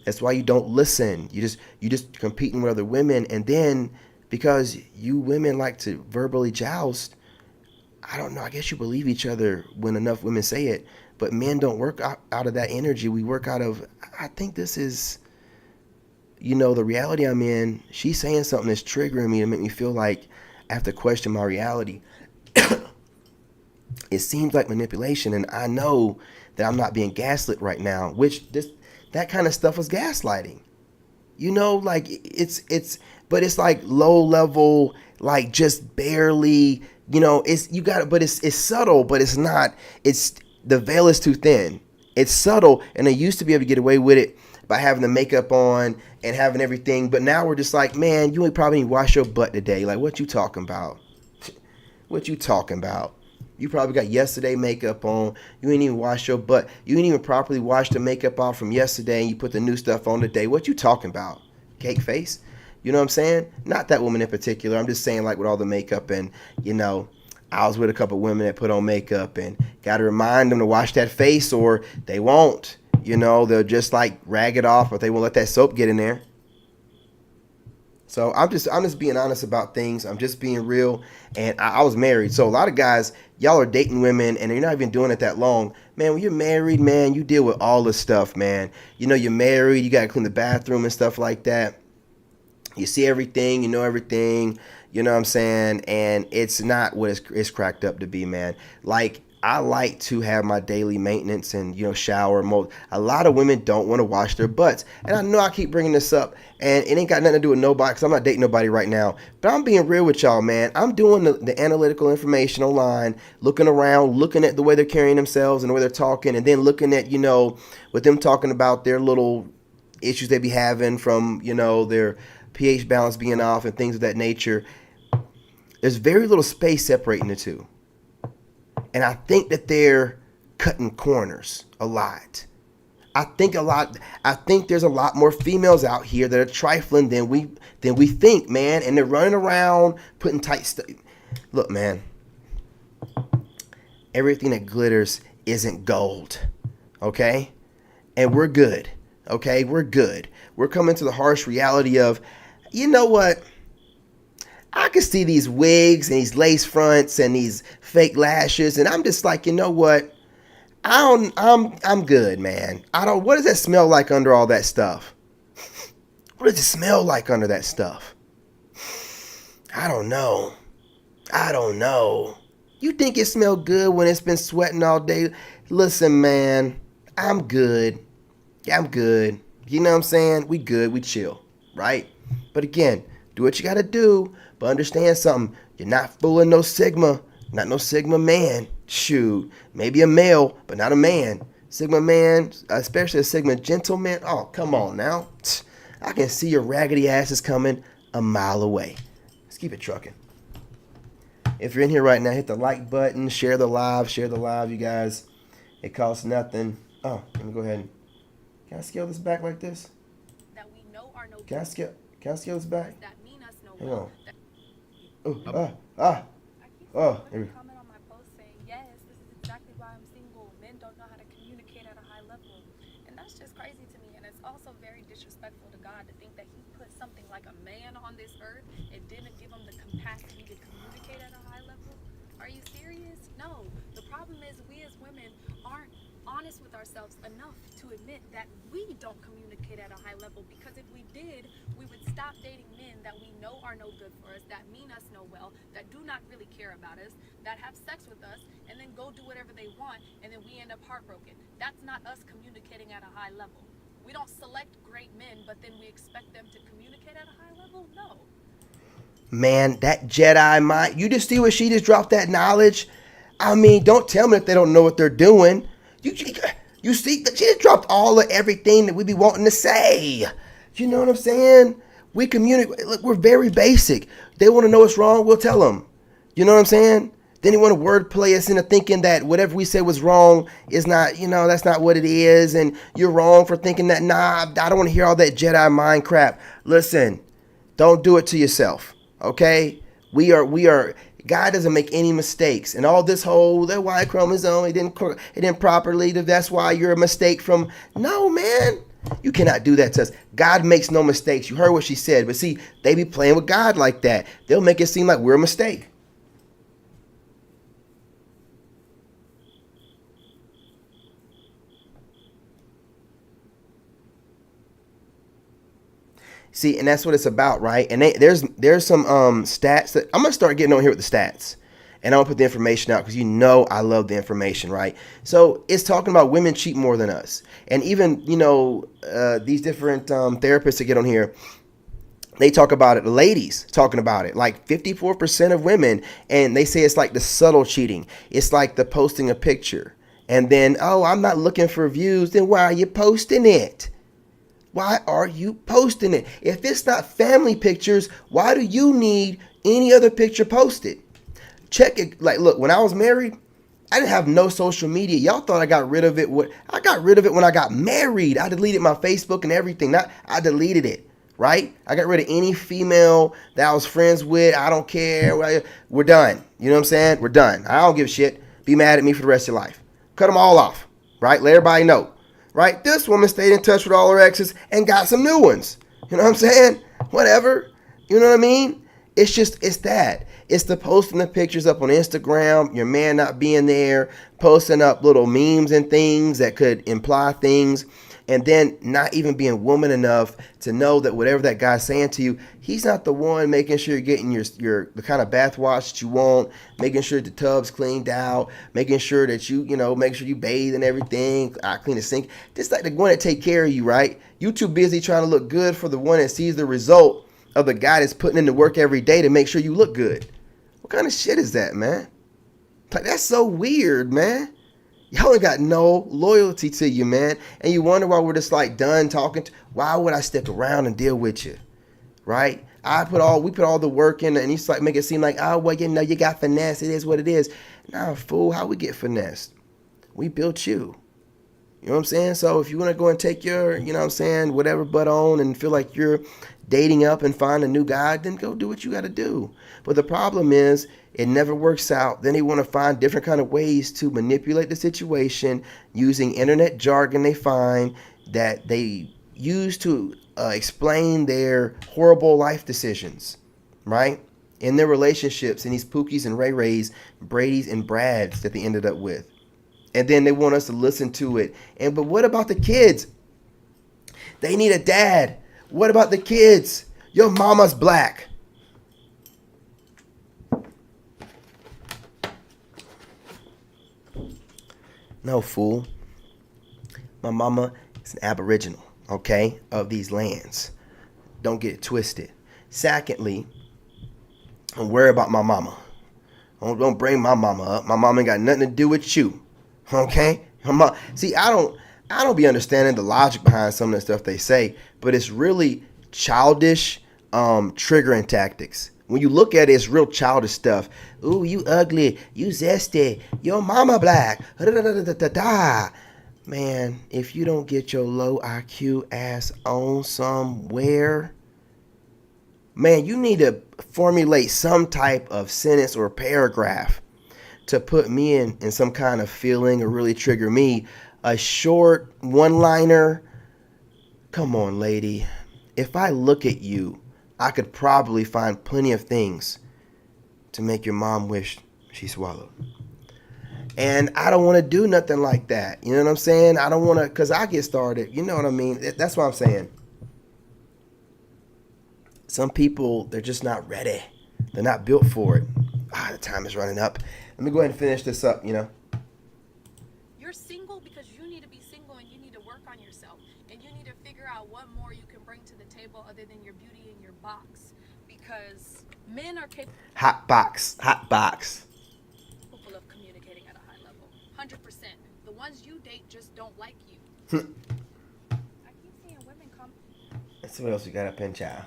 That's why you don't listen. You just competing with other women, and then because you women like to verbally joust, I don't know. I guess you believe each other when enough women say it, But men don't work out of that energy. We work out of, I think this is, the reality I'm in. She's saying something that's triggering me to make me feel like I have to question my reality. It seems like manipulation, and I know that I'm not being gaslit right now, which that kind of stuff was gaslighting. Like but it's like low level, like just barely, but it's subtle, but it's not, the veil is too thin. It's subtle, and they used to be able to get away with it by having the makeup on and having everything, but now we're just like, man, you ain't probably need to wash your butt today. Like, what you talking about? What you talking about? You probably got yesterday makeup on. You ain't even wash your butt. You ain't even properly wash the makeup off from yesterday, and you put the new stuff on today. What you talking about? Cake face? You know what I'm saying? Not that woman in particular. I'm just saying, like, with all the makeup, and I was with a couple women that put on makeup, and got to remind them to wash that face, or they won't. They'll just like rag it off, but they won't let that soap get in there. So I'm just being honest about things. I'm just being real. And I was married. So a lot of guys, y'all are dating women and you're not even doing it that long. Man, when you're married, man, you deal with all this stuff, man. You're married, you got to clean the bathroom and stuff like that. You see everything, you know everything, you know what I'm saying? And it's not what it's cracked up to be, man. Like, I like to have my daily maintenance and, shower. A lot of women don't want to wash their butts. And I know I keep bringing this up, and it ain't got nothing to do with nobody, because I'm not dating nobody right now. But I'm being real with y'all, man. I'm doing the analytical information online, looking around, looking at the way they're carrying themselves and the way they're talking, and then looking at, with them talking about their little issues they be having from, their pH balance being off and things of that nature. There's very little space separating the two. And I think that they're cutting corners a lot. I think there's a lot more females out here that are trifling than we think, man. And they're running around putting tight stuff. Look, man, everything that glitters isn't gold, okay? And we're good, okay? We're good. We're coming to the harsh reality of, you know what? I can see these wigs and these lace fronts and these fake lashes, and I'm just like, you know what? I'm good, man. What does that smell like under all that stuff? What does it smell like under that stuff? I don't know. You think it smells good when it's been sweating all day? Listen, man, I'm good. I'm good. You know what I'm saying? We good. We chill, right? But again, do what you got to do. But understand something. You're not fooling no Sigma. Not no Sigma man. Shoot. Maybe a male, but not a man. Sigma man, especially a Sigma gentleman. Oh, come on now. I can see your raggedy asses coming a mile away. Let's keep it trucking. If you're in here right now, hit the like button. Share the live, you guys. It costs nothing. Oh, let me go ahead. Can I scale this back like this? That we know are no Can I scale this back? that mean us no Hang well. on. Here we go. Comment on my post saying, yes, this is exactly why I'm single. Men don't know how to communicate at a high level. And that's just crazy to me. And it's also very disrespectful to God to think that he put something like a man on this earth and didn't give him the capacity to communicate at a high level. Are you serious? No. The problem is we as women aren't honest with ourselves enough to admit that we don't communicate at a high level, because if we did, we would stop dating men that we know are no good for us, that mean us no well, that do not really care about us, that have sex with us, and then go do whatever they want, and then we end up heartbroken. That's not us communicating at a high level. We don't select great men, but then we expect them to communicate at a high level? No. Man, that Jedi mind. You just see where she just dropped that knowledge? I mean, don't tell me that they don't know what they're doing. You see that she just dropped all of everything that we be wanting to say. You know what I'm saying? We communicate. Look, we're very basic. They want to know what's wrong, we'll tell them. You know what I'm saying? Then they want to wordplay us into thinking that whatever we said was wrong is not, that's not what it is. And you're wrong for thinking that. Nah, I don't want to hear all that Jedi mind crap. Listen, don't do it to yourself. Okay? We are. God doesn't make any mistakes, and all this whole that Y chromosome it didn't properly. That's why you're a mistake from. No, man, you cannot do that to us. God makes no mistakes. You heard what she said, but see, they be playing with God like that. They'll make it seem like we're a mistake. See, and that's what it's about, right? And there's some stats that I'm gonna start getting on here with the stats, and I'll put the information out because I love the information, right? So it's talking about women cheat more than us, and even these different therapists that get on here, they talk about it. Ladies talking about it, like 54% of women, and they say it's like the subtle cheating. It's like the posting a picture, and then I'm not looking for views. Then why are you posting it? Why are you posting it? If it's not family pictures, why do you need any other picture posted? Check it. Like, look, when I was married, I didn't have no social media. Y'all thought I got rid of it. I got rid of it when I got married. I deleted my Facebook and everything. I deleted it, right? I got rid of any female that I was friends with. I don't care. We're done. You know what I'm saying? We're done. I don't give a shit. Be mad at me for the rest of your life. Cut them all off, right? Let everybody know. Right? This woman stayed in touch with all her exes and got some new ones. You know what I'm saying? Whatever. You know what I mean? It's that. It's the posting the pictures up on Instagram, your man not being there, posting up little memes and things that could imply things, and then not even being woman enough to know that whatever that guy's saying to you, he's not the one making sure you're getting the kind of bath wash that you want, making sure the tub's cleaned out, making sure that make sure you bathe and everything, clean the sink. Just like the one that take care of you, right? You too busy trying to look good for the one that sees the result of the guy that's putting in the work every day to make sure you look good. What kind of shit is that, man? Like, that's so weird, man. Y'all ain't got no loyalty to you, man. And you wonder why we're just like done talking. Why would I stick around and deal with you? Right? We put all the work in, and he's like make it seem like, you got finesse. It is what it is. Nah, fool, how we get finessed? We built you. You know what I'm saying? So if you want to go and take your, whatever butt on and feel like you're dating up and find a new guy, then go do what you got to do. But the problem is it never works out. Then they want to find different kind of ways to manipulate the situation using internet jargon they find that they use to explain their horrible life decisions, right? In their relationships, and these Pookies and Ray Rays, Bradys and Brads that they ended up with. And then they want us to listen to it. But what about the kids? They need a dad. What about the kids? Your mama's black. No, fool. My mama is an aboriginal, okay, of these lands. Don't get it twisted. Secondly, don't worry about my mama. Don't bring my mama up. My mama ain't got nothing to do with you, okay? See, I don't be understanding the logic behind some of the stuff they say, but it's really childish triggering tactics. When you look at it, it's real childish stuff. Ooh, you ugly. You zesty. Your mama black. Man, if you don't get your low IQ ass on somewhere, man, you need to formulate some type of sentence or paragraph to put me in some kind of feeling or really trigger me. A short one-liner. Come on, lady. If I look at you, I could probably find plenty of things to make your mom wish she swallowed. And I don't want to do nothing like that. You know what I'm saying? I don't want to, because I get started. You know what I mean? That's what I'm saying. Some people, they're just not ready. They're not built for it. The time is running up. Let me go ahead and finish this up, You're single because you need to be single and you need to work on yourself. And you need to figure out what more you can bring to the table other than your beauty and your box. Because men are capable Hot box. of communicating at a high level. 100%. The ones you date just don't like you. I keep seeing women come. Let's see what else we got up in, child.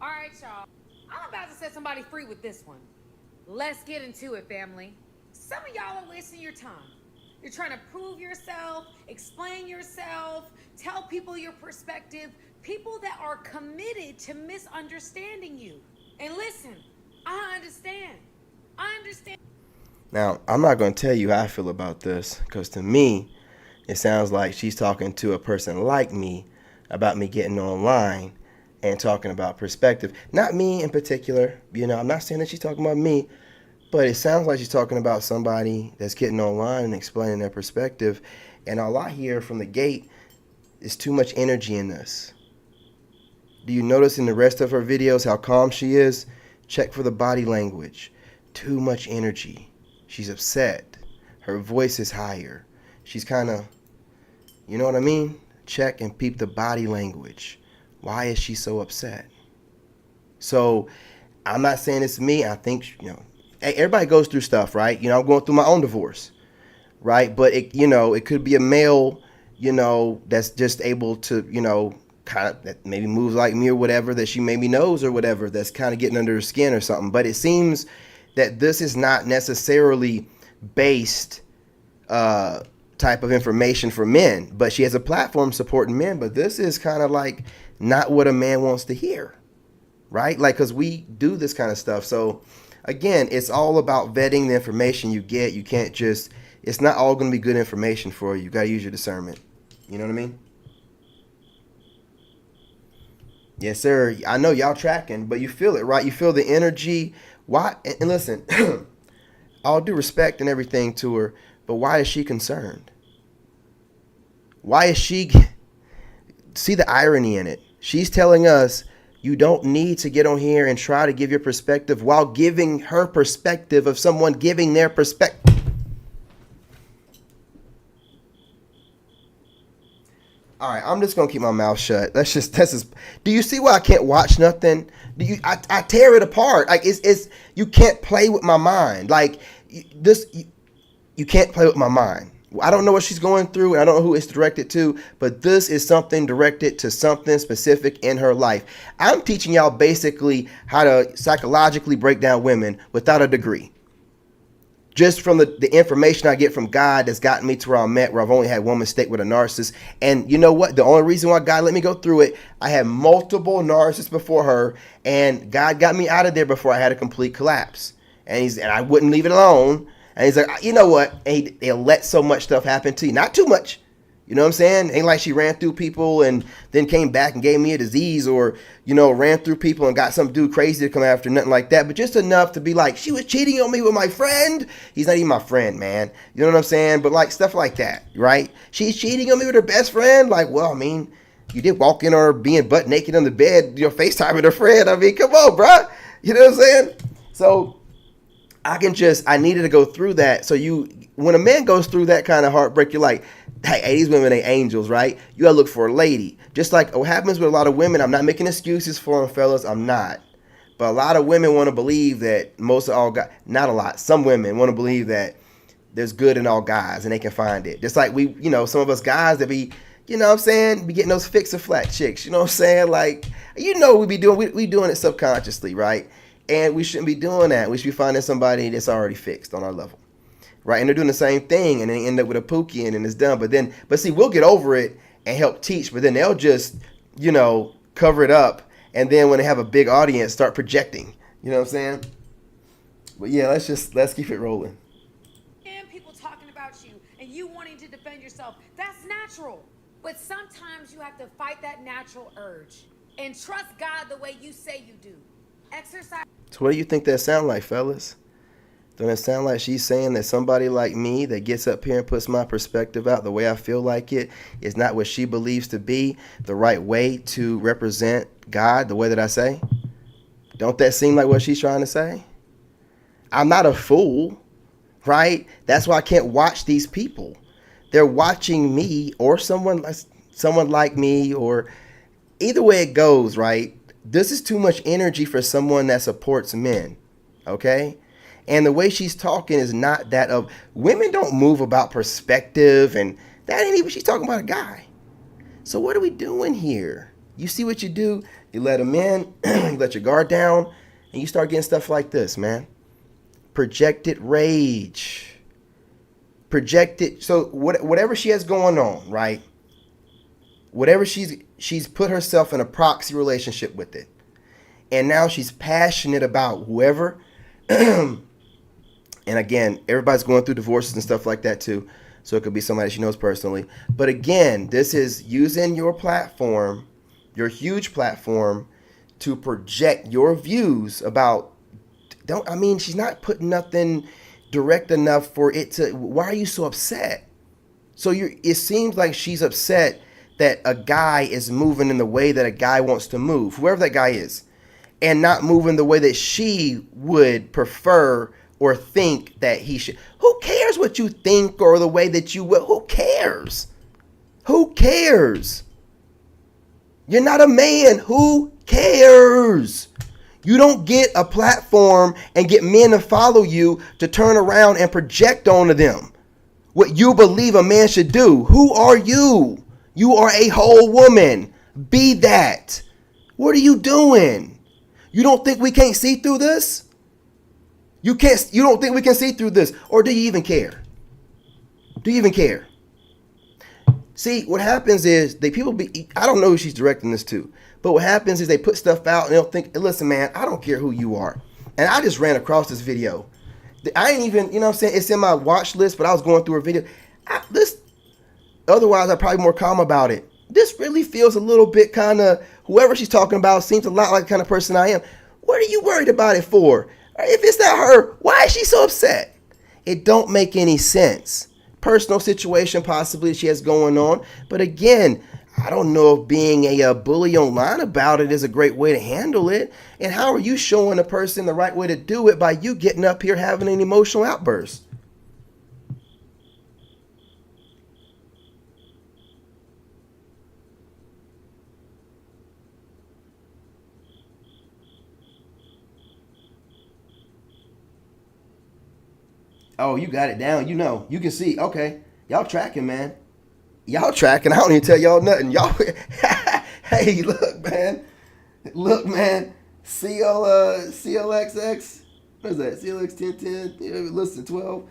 All right, y'all. I'm about to set somebody free with this one. Let's get into it, family. Some of y'all are wasting your time. You're trying to prove yourself, explain yourself, tell people your perspective, people that are committed to misunderstanding you. And listen, I understand. Now, I'm not going to tell you how I feel about this, because to me, it sounds like she's talking to a person like me about me getting online and talking about perspective. Not me in particular. I'm not saying that she's talking about me, But it sounds like she's talking about somebody that's getting online and explaining their perspective. And all I hear from the gate is too much energy in this. Do you notice in the rest of her videos how calm she is? Check for the body language. Too much energy. She's upset. Her voice is higher. She's kind of, you know what I mean? Check and peep the body language. Why is she so upset? So I'm not saying it's me. I think, hey, everybody goes through stuff, right? I'm going through my own divorce, right? But it could be a male, that's just able to, kind of that maybe moves like me or whatever, that she maybe knows or whatever, that's kind of getting under her skin or something. But it seems that this is not necessarily based type of information for men, but she has a platform supporting men. But this is kind of like not what a man wants to hear, right? Like, because we do this kind of stuff. So again, it's all about vetting the information you get. You can't just, it's not all going to be good information for you. You got to use your discernment. You know what I mean? Yes, sir. I know y'all tracking, but you feel it, right? You feel the energy. Why? And listen, all due respect and everything to her, but why is she concerned? Why is she? See the irony in it. She's telling us you don't need to get on here and try to give your perspective while giving her perspective of someone giving their perspective. All right, I'm just gonna keep my mouth shut. That's just. Do you see why I can't watch nothing? I tear it apart. Like it's you can't play with my mind. Like you can't play with my mind. I don't know what she's going through, and I don't know who it's directed to, but this is something directed to something specific in her life. I'm teaching y'all basically how to psychologically break down women without a degree. Just from the information I get from God that's gotten me to where I'm at, where I've only had one mistake with a narcissist. And you know what? The only reason why God let me go through it, I had multiple narcissists before her, and God got me out of there before I had a complete collapse. And I wouldn't leave it alone. And he's like, you know what? And he'll let so much stuff happen to you. Not too much. You know what I'm saying? Ain't like she ran through people and then came back and gave me a disease, or, ran through people and got some dude crazy to come after, nothing like that. But just enough to be like, she was cheating on me with my friend. He's not even my friend, man. You know what I'm saying? But like stuff like that, right? She's cheating on me with her best friend. Like, well, I mean, you did walk in on her being butt naked on the bed, FaceTime with her friend. I mean, come on, bro. You know what I'm saying? So I needed to go through that. So when a man goes through that kind of heartbreak, you're like, hey, these women ain't angels, right? You gotta look for a lady. Just like what happens with a lot of women. I'm not making excuses for them, fellas. I'm not. But a lot of women want to believe that most of all guys, not a lot, some women want to believe that there's good in all guys and they can find it. Just like we, some of us guys that be, be getting those fix or flat chicks. You know what I'm saying? Like, we be doing, we doing it subconsciously, right? And we shouldn't be doing that. We should be finding somebody that's already fixed on our level. Right, and they're doing the same thing, and they end up with a pookie, and it's done. But see, we'll get over it and help teach. But then they'll just, cover it up, and then when they have a big audience, start projecting. You know what I'm saying? But yeah, let's keep it rolling. And people talking about you and you wanting to defend yourself, that's natural. But sometimes you have to fight that natural urge and trust God the way you say you do. Exercise. So what do you think that sound like, fellas? Don't it sound like she's saying that somebody like me that gets up here and puts my perspective out the way I feel like it is not what she believes to be the right way to represent God the way that I say? Don't that seem like what she's trying to say? I'm not a fool, right? That's why I can't watch these people. They're watching me or someone like me, or either way it goes, right? This is too much energy for someone that supports men, okay? And the way she's talking is not that of women don't move about perspective, and that ain't even, she's talking about a guy. So what are we doing here? You see what you do? You let them in, you let your guard down, and you start getting stuff like this, man. Projected rage. Projected, so whatever she has going on, right? Whatever she's put herself in a proxy relationship with it. And now she's passionate about whoever. And again, everybody's going through divorces and stuff like that too. So it could be somebody she knows personally. But again, this is using your platform, your huge platform, to project your views about she's not putting nothing direct enough for it to, why are you so upset? So it seems like she's upset that a guy is moving in the way that a guy wants to move, whoever that guy is, and not moving the way that she would prefer or think that he should. Who cares what you think or the way that you will? Who cares? Who cares? You're not a man. Who cares? You don't get a platform and get men to follow you to turn around and project onto them what you believe a man should do. Who are you? You are a whole woman. Be that. What are you doing? You don't think we can't see through this? You don't think we can see through this? Or do you even care? Do you even care? See, what happens is I don't know who she's directing this to, but what happens is they put stuff out and they'll think, listen, man, I don't care who you are. And I just ran across this video. I ain't even, you know what I'm saying? It's in my watch list, but I was going through her video. Otherwise, I'd probably be more calm about it. This really feels a little bit kind of, whoever she's talking about seems a lot like the kind of person I am. What are you worried about it for? If it's not her, why is she so upset? It don't make any sense. Personal situation possibly she has going on. But again, I don't know if being a bully online about it is a great way to handle it. And how are you showing a person the right way to do it by you getting up here having an emotional outburst? Oh, you got it down. You know, you can see. Okay. Y'all tracking, man. Y'all tracking. I don't even tell y'all nothing. Y'all. Hey, look, man. Look, man. CLXX. What is that? CLX 1010. Listen, 12.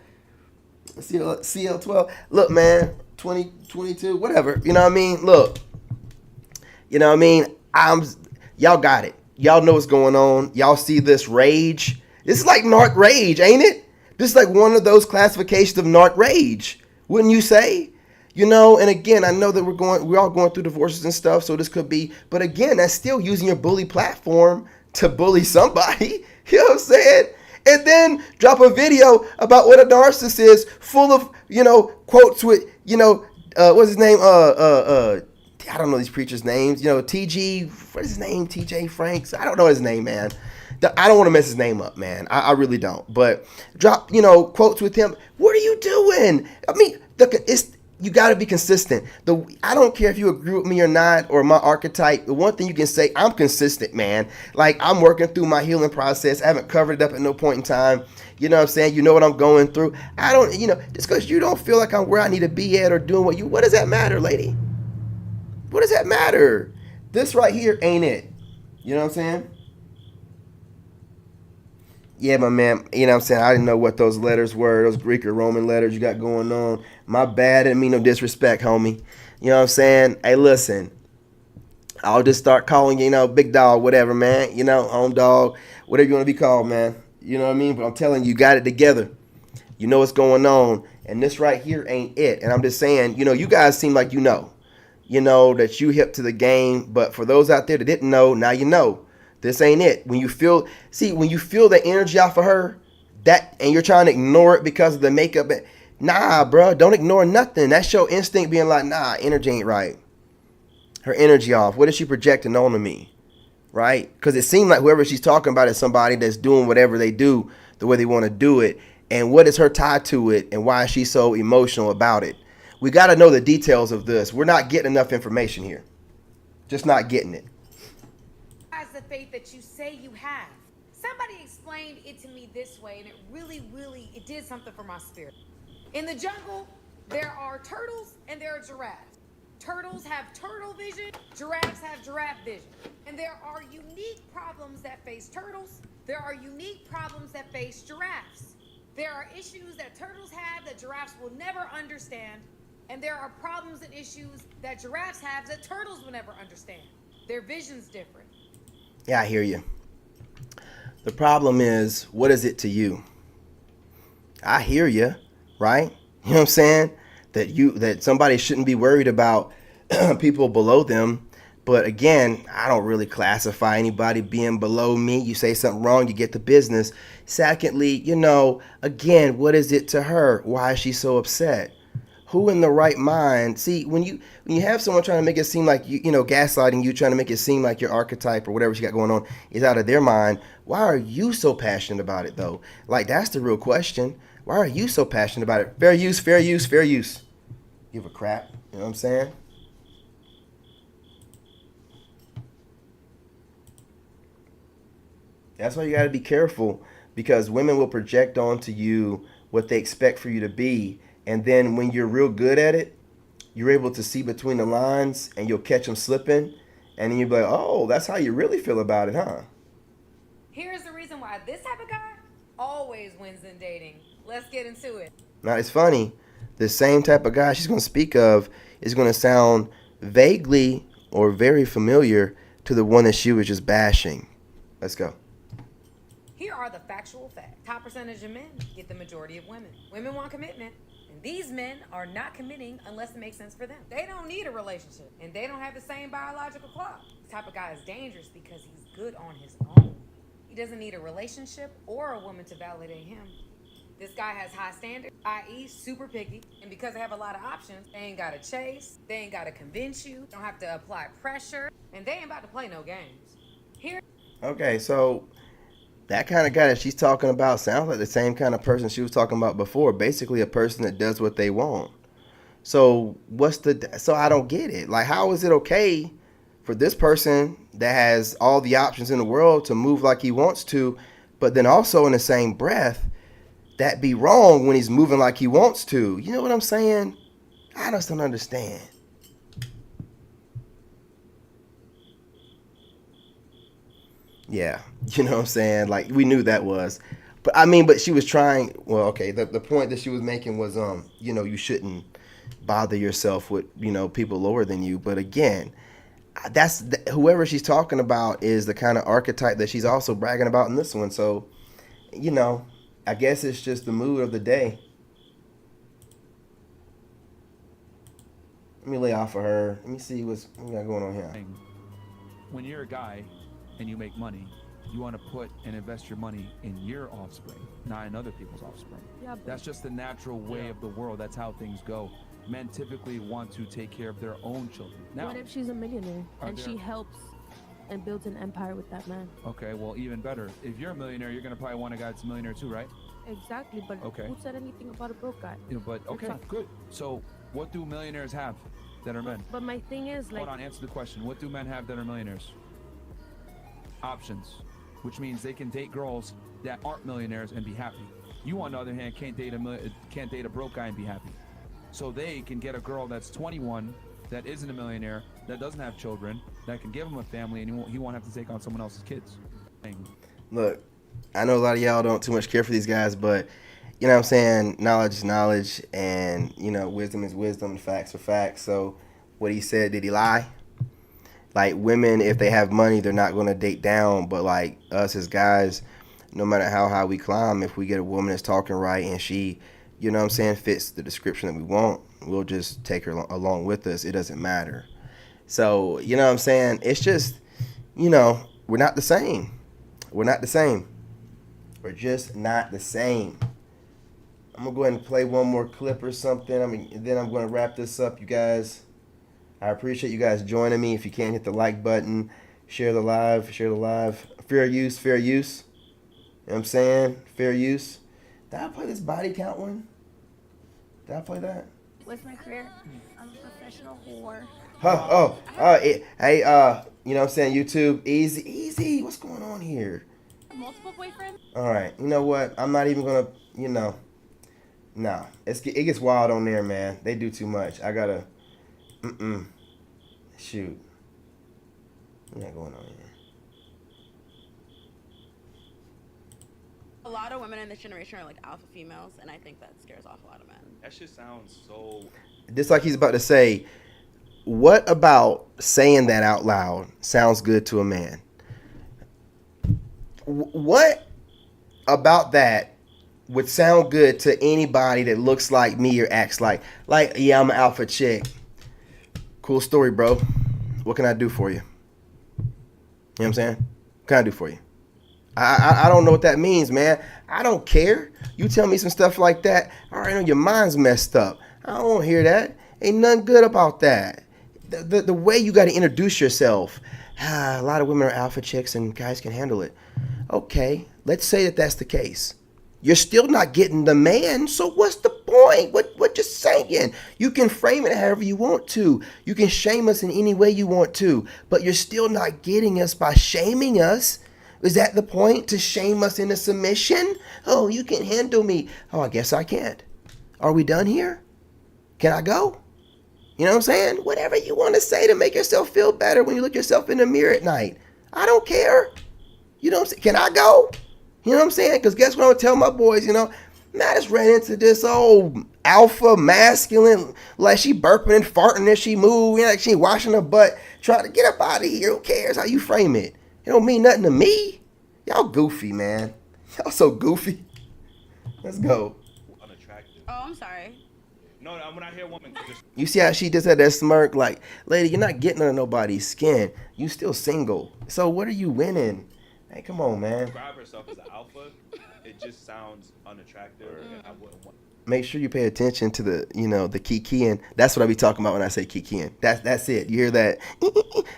CL12. Look, man. 2022. Whatever. You know what I mean? Look. You know what I mean? Y'all got it. Y'all know what's going on. Y'all see this rage. This is like narc rage, ain't it? This is like one of those classifications of narc rage, wouldn't you say? You know, and again, I know that we're all going through divorces and stuff, so this could be, but again, that's still using your bully platform to bully somebody. You know what I'm saying? And then drop a video about what a narcissist is, full of, you know, quotes with, you know, what's his name? I don't know these preachers' names. You know, TG, what is his name? TJ Franks. I don't know his name, man. I don't want to mess his name up, man. I really don't. But drop, you know, quotes with him. What are you doing? I mean, you got to be consistent. I don't care if you agree with me or not, or my archetype. The one thing you can say, I'm consistent, man. Like, I'm working through my healing process. I haven't covered it up at no point in time. You know what I'm saying? You know what I'm going through. I don't, you know, just because you don't feel like I'm where I need to be at or doing what does that matter, lady? What does that matter? This right here ain't it. You know what I'm saying? Yeah, my man, you know what I'm saying? I didn't know what those letters were, those Greek or Roman letters you got going on. My bad, I didn't mean no disrespect, homie. You know what I'm saying? Hey, listen, I'll just start calling you, you know, big dog, whatever, man. You know, home dog, whatever you want to be called, man. You know what I mean? But I'm telling you, you got it together. You know what's going on. And this right here ain't it. And I'm just saying, you know, you guys seem like you know that you hip to the game. But for those out there that didn't know, now you know. This ain't it. When you feel the energy off of her, and you're trying to ignore it because of the makeup, nah, bro, don't ignore nothing. That's your instinct being like, nah, energy ain't right. Her energy off. What is she projecting onto me? Right? Because it seemed like whoever she's talking about is somebody that's doing whatever they do the way they want to do it. And what is her tie to it, and why is she so emotional about it? We got to know the details of this. We're not getting enough information here. Just not getting it. The faith that you say you have. Somebody explained it to me this way, and it really it did something for my spirit. In the jungle, there are turtles and there are giraffes. Turtles have turtle vision, giraffes have giraffe vision. And there are unique problems that face turtles. There are unique problems that face giraffes. There are issues that turtles have that giraffes will never understand. And there are problems and issues that giraffes have that turtles will never understand. Their vision's different. Yeah, I hear you. The problem is, what is it to you? I hear you, right? You know what I'm saying? That somebody shouldn't be worried about people below them. But again, I don't really classify anybody being below me. You say something wrong, you get the business. Secondly, again, what is it to her? Why is she so upset? Who in the right mind? See, when you have someone trying to make it seem like gaslighting you, trying to make it seem like your archetype or whatever she got going on is out of their mind, why are you so passionate about it though? Like, that's the real question. Why are you so passionate about it? Fair use, fair use, fair use. Give a crap. You know what I'm saying? That's why you got to be careful, because women will project onto you what they expect for you to be. And then when you're real good at it, you're able to see between the lines and you'll catch them slipping. And then you'll be like, oh, that's how you really feel about it, huh? Here's the reason why this type of guy always wins in dating. Let's get into it. Now, it's funny. The same type of guy she's going to speak of is going to sound vaguely or very familiar to the one that she was just bashing. Let's go. Here are the factual facts. Top percentage of men get the majority of women. Women want commitment, and these men are not committing unless it makes sense for them. They don't need a relationship, and they don't have the same biological clock. This type of guy is dangerous because he's good on his own. He doesn't need a relationship or a woman to validate him. This guy has high standards, i.e. super picky, and because they have a lot of options, they ain't gotta chase, they ain't gotta convince you, don't have to apply pressure, and they ain't about to play no games. Okay, so that kind of guy that she's talking about sounds like the same kind of person she was talking about before. Basically, a person that does what they want. So so I don't get it. Like, how is it okay for this person that has all the options in the world to move like he wants to, but then also in the same breath, that be wrong when he's moving like he wants to? You know what I'm saying? I just don't understand. Yeah, you know what I'm saying? Like, we knew that was. But she was trying, well, okay, the point that she was making was, you shouldn't bother yourself with, people lower than you. But again, whoever she's talking about is the kind of archetype that she's also bragging about in this one. So, I guess it's just the mood of the day. Let me lay off of her. Let me see what we got going on here. When you're a guy and you make money, you want to put and invest your money in your offspring, not in other people's offspring. Yeah, but that's just the natural way of the world. That's how things go. Men typically want to take care of their own children. Now, what if she's a millionaire and she helps and builds an empire with that man? Okay, well, even better. If you're a millionaire, you're going to probably want a guy that's a millionaire too, right? Exactly, but okay. Who said anything about a broke guy? Yeah, but okay, good. So what do millionaires have that are men? But my thing is, like... Hold on, answer the question. What do men have that are millionaires? Options, which means they can date girls that aren't millionaires and be happy. You, on the other hand, can't date a broke guy and be happy. So they can get a girl that's 21, that isn't a millionaire, that doesn't have children, that can give him a family, and he won't have to take on someone else's kids. Look, I know a lot of y'all don't too much care for these guys, but you know what I'm saying? Knowledge is knowledge, and wisdom is wisdom, facts are facts. So what he said, did he lie? Like, women, if they have money, they're not going to date down. But like us as guys, no matter how high we climb, if we get a woman that's talking right and she, fits the description that we want, we'll just take her along with us. It doesn't matter. So, you know what I'm saying? It's just, we're not the same. We're not the same. We're just not the same. I'm going to go ahead and play one more clip or something. Then I'm going to wrap this up, you guys. I appreciate you guys joining me. If you can, hit the like button, share the live. Fair use, fair use. You know what I'm saying? Fair use. Did I play this body count one? Did I play that? What's my career? I'm a professional whore. Hey, you know what I'm saying? YouTube, easy. What's going on here? Multiple boyfriends? All right. You know what? I'm not even going to, no. It gets wild on there, man. They do too much. I got to... Shoot. What's going on here? A lot of women in this generation are like alpha females, and I think that scares off a lot of men. That shit sounds so... Just like he's about to say, what about saying that out loud sounds good to a man? What about that would sound good to anybody that looks like me or acts like, yeah, I'm an alpha chick. Cool story, bro. What can I do for you? You know what I'm saying? What can I do for you? I don't know what that means, man. I don't care. You tell me some stuff like that, I already know your mind's messed up. I don't want to hear that. Ain't nothing good about that. The way you got to introduce yourself. A lot of women are alpha chicks and guys can handle it. Okay, let's say that that's the case. You're still not getting the man, so what's the point? What you're saying? You can frame it however you want to. You can shame us in any way you want to, but you're still not getting us by shaming us. Is that the point, to shame us into submission? Oh, you can handle me. Oh, I guess I can't. Are we done here? Can I go? You know what I'm saying? Whatever you want to say to make yourself feel better when you look yourself in the mirror at night. I don't care. You know what I'm saying? Can I go? You know what I'm saying? Because guess what I'm going to tell my boys, you know? Man, I just ran into this old alpha masculine, like she burping and farting as she move, you know, like she washing her butt, trying to get up out of here. Who cares how you frame it? It don't mean nothing to me. Y'all goofy, man. Y'all so goofy. Let's go. Unattractive. Oh, I'm sorry. No, when I hear a woman just... You see how she just had that smirk? Like, lady, you're not getting under nobody's skin. You still single. So what are you winning? Hey, come on, man. Describe herself as an alpha, it just sounds unattractive, and I wouldn't want... Make sure you pay attention to the, you know, the kikiing. That's what I be talking about when I say kikiing. That's it. You hear that?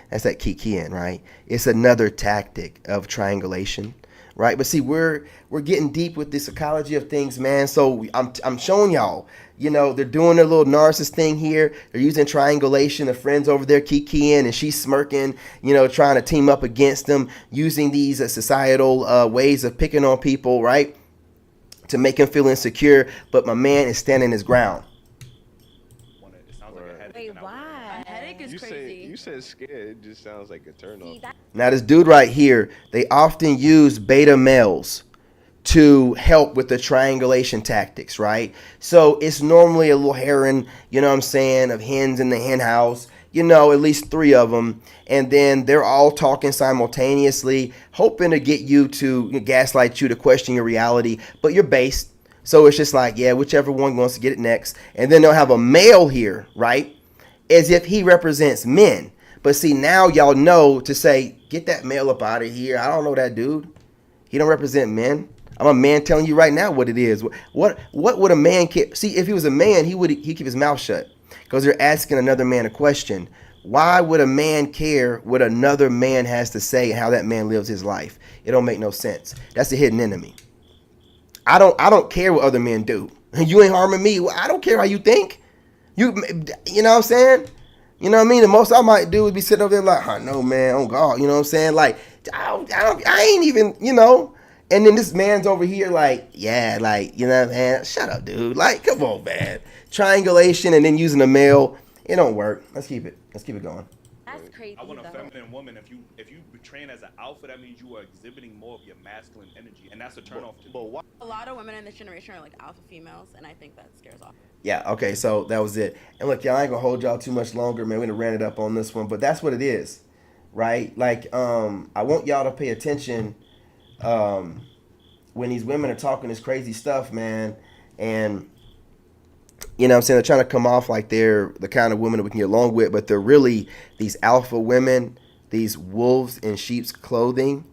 That's that kikiing, right? It's another tactic of triangulation, right? But see, we're getting deep with the psychology of things, man. So I'm showing y'all, you know, they're doing their little narcissist thing here. They're using triangulation. The friends over there kikiing, and she's smirking, you know, trying to team up against them, using these societal ways of picking on people, right? To make him feel insecure, but my man is standing his ground. Wait, why? A headache is crazy. You said scared. It just sounds like a turn off. Now this dude right here, they often use beta males to help with the triangulation tactics, right? So it's normally a little harem, you know what I'm saying, of hens in the hen house, you know, at least 3 of them. And then they're all talking simultaneously, hoping to get you to gaslight you, to question your reality, but you're based. So it's just like, yeah, whichever one wants to get it next. And then they'll have a male here, right? As if he represents men. But see, now y'all know to say, get that male up out of here. I don't know that dude. He don't represent men. I'm a man telling you right now what it is. What would a man care? See, if he was a man, he'd keep his mouth shut, because they're asking another man a question. Why would a man care what another man has to say and how that man lives his life? It don't make no sense. That's a hidden enemy. I don't care what other men do. You ain't harming me. I don't care how you think. You know what I'm saying? You know what I mean? The most I might do is be sitting over there like, oh, no, man, oh, God. You know what I'm saying? Like, I ain't even, you know. And then this man's over here like, yeah, like, you know, man, shut up, dude. Like, come on, man. Triangulation and then using a male, it don't work. Let's keep it going. That's crazy. I want a feminine woman. If you train as an alpha, that means you are exhibiting more of your masculine energy, and that's a turn off to me. A lot of women in this generation are like alpha females, and I think that scares off. Yeah, okay, so that was it. And look, y'all, I ain't gonna hold y'all too much longer, man. We're gonna ran it up on this one, but that's what it is, right? Like, I want y'all to pay attention when these women are talking this crazy stuff, man, and you know what I'm saying, they're trying to come off like they're the kind of women that we can get along with, but they're really these alpha women, these wolves in sheep's clothing,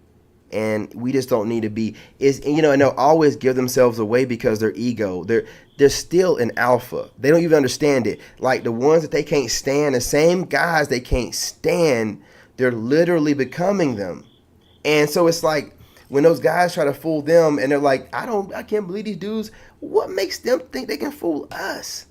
and we just don't need to be, you know, and they'll always give themselves away because their ego, they're still an alpha. They don't even understand it. Like the ones that they can't stand, the same guys they can't stand, they're literally becoming them. And so it's like, when those guys try to fool them and they're like, I can't believe these dudes, what makes them think they can fool us?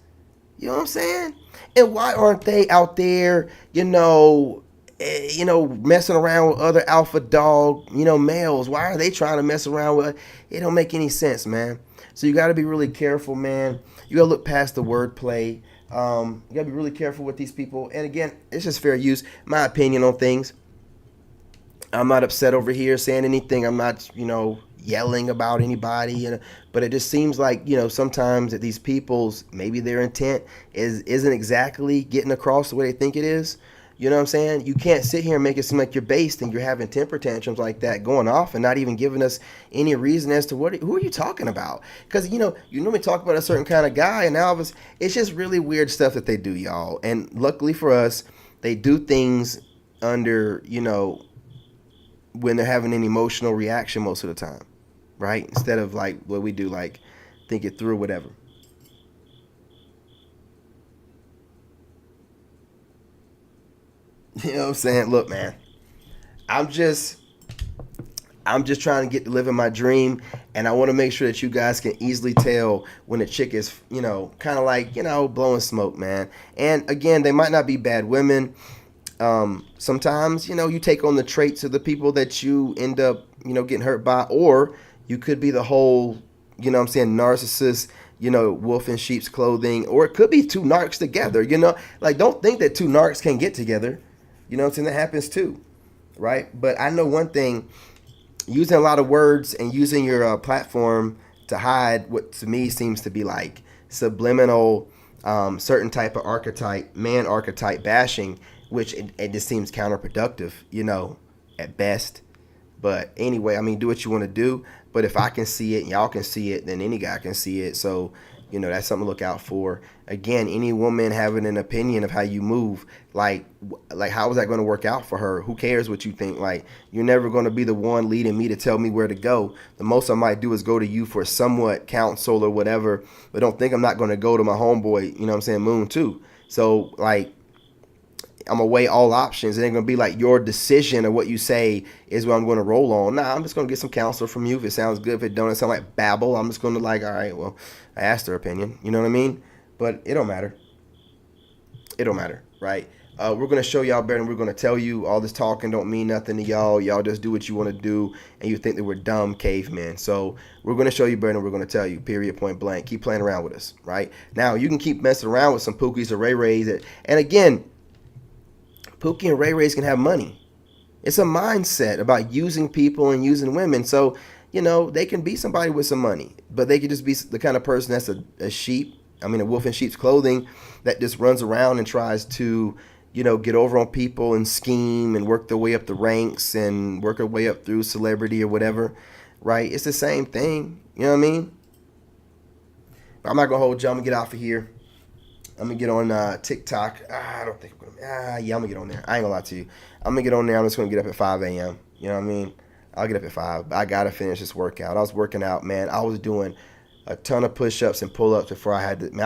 You know what I'm saying? And why aren't they out there, you know, messing around with other alpha dog, you know, males? Why are they trying to mess around with? It don't make any sense, man. So you got to be really careful, man. You got to look past the wordplay. You got to be really careful with these people. And again, it's just fair use, my opinion on things. I'm not upset over here saying anything. I'm not, you know, yelling about anybody, you know, but it just seems like, you know, sometimes that these people's, maybe their intent isn't exactly getting across the way they think it is. You know what I'm saying? You can't sit here and make it seem like you're based and you're having temper tantrums like that going off and not even giving us any reason as to who are you talking about? Because, you know, you normally talk about a certain kind of guy, and now it's just really weird stuff that they do, y'all. And luckily for us, they do things under, you know, when they're having an emotional reaction most of the time, right? Instead of like what we do, like think it through, whatever. You know what I'm saying? Look, man, I'm just trying to get to living my dream, and I want to make sure that you guys can easily tell when a chick is, you know, kind of like, you know, blowing smoke, man. And again, they might not be bad women. Sometimes, you know, you take on the traits of the people that you end up, you know, getting hurt by, or you could be the whole, you know what I'm saying, narcissist, you know, wolf in sheep's clothing, or it could be two narcs together, you know, like don't think that two narcs can get together. You know what I'm saying? That happens too, right? But I know one thing, using a lot of words and using your platform to hide what to me seems to be like subliminal, certain type of archetype, man archetype bashing, which it just seems counterproductive, you know, at best. But anyway, I mean, do what you want to do. But if I can see it and y'all can see it, then any guy can see it. So, you know, that's something to look out for. Again, any woman having an opinion of how you move, like how is that going to work out for her? Who cares what you think? Like, you're never going to be the one leading me to tell me where to go. The most I might do is go to you for somewhat counsel or whatever. But don't think I'm not going to go to my homeboy, you know what I'm saying, Moon too. So, like, I'm gonna weigh all options. It ain't gonna be like your decision or what you say is what I'm gonna roll on. Nah, I'm just gonna get some counsel from you. If it sounds good, if it don't, it sound like babble, I'm just gonna like, all right, well, I asked her opinion. You know what I mean? But it don't matter. It don't matter, right? We're gonna show y'all better, and we're gonna tell you all this talking don't mean nothing to y'all. Y'all just do what you want to do, and you think that we're dumb cavemen. So we're gonna show you better, and we're gonna tell you. Period. Point blank. Keep playing around with us, right? Now you can keep messing around with some Pookies or Ray Rays, and again, Pookie and Ray Rays can have money. It's a mindset about using people and using women. So, you know, they can be somebody with some money, but they could just be the kind of person that's a sheep. I mean, a wolf in sheep's clothing that just runs around and tries to, you know, get over on people and scheme and work their way up the ranks and work their way up through celebrity or whatever, right? It's the same thing. You know what I mean? I'm not going to hold you. I'm going to get off of here. I'm going to get on TikTok. I don't think I'm going to. Yeah, I'm going to get on there. I ain't going to lie to you. I'm going to get on there. I'm just going to get up at 5 a.m. You know what I mean? I'll get up at 5. But I got to finish this workout. I was working out, man. I was doing a ton of push-ups and pull-ups before I had to. Man,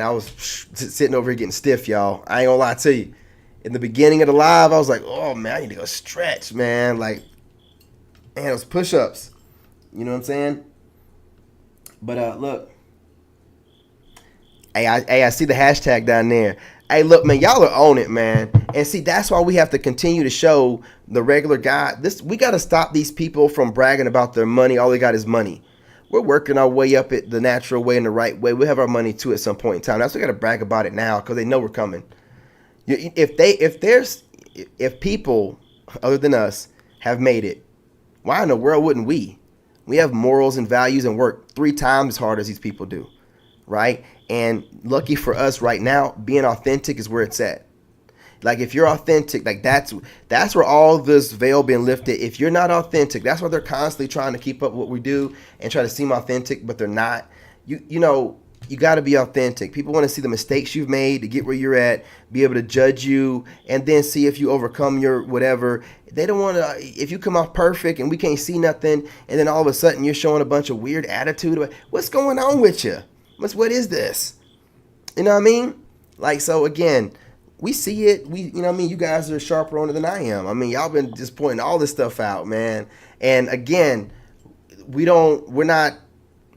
I was sitting over here getting stiff, y'all. I ain't going to lie to you. In the beginning of the live, I was like, oh, man, I need to go stretch, man. Like, man, those push-ups. You know what I'm saying? But, look. Hey, I see the hashtag down there. Hey, look, man, y'all are on it, man. And see, that's why we have to continue to show the regular guy. We got to stop these people from bragging about their money. All they got is money. We're working our way up it the natural way and the right way. We'll have our money too at some point in time. That's why we got to brag about it now because they know we're coming. If people other than us have made it, why in the world wouldn't we? We have morals and values and work 3 times as hard as these people do, right? And lucky for us right now, being authentic is where it's at. Like if you're authentic, like that's where all this veil being lifted. If you're not authentic, that's why they're constantly trying to keep up what we do and try to seem authentic, but they're not. You know, you got to be authentic. People want to see the mistakes you've made to get where you're at, be able to judge you, and then see if you overcome your whatever. They don't want to, if you come off perfect and we can't see nothing, and then all of a sudden you're showing a bunch of weird attitude. What's going on with you? What is this? You know what I mean? Like, so again, we see it. You know what I mean? You guys are sharper on it than I am. I mean, y'all been just pointing all this stuff out, man. And again, we're not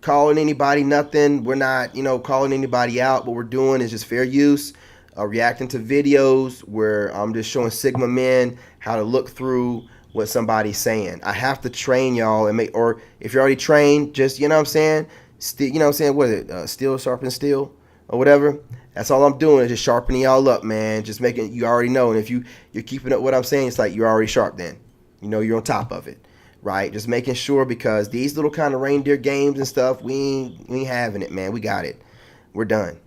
calling anybody nothing. We're not, calling anybody out. What we're doing is just fair use, reacting to videos where I'm just showing Sigma men how to look through what somebody's saying. I have to train y'all or if you're already trained, just, you know what I'm saying? Still, you know what I'm saying? What is it? Steel sharpen steel or whatever. That's all I'm doing is just sharpening y'all up, man. Just making, you already know. And if you're keeping up what I'm saying, it's like you're already sharp then. You're on top of it, right? Just making sure, because these little kind of reindeer games and stuff, we ain't having it, man. We got it. We're done.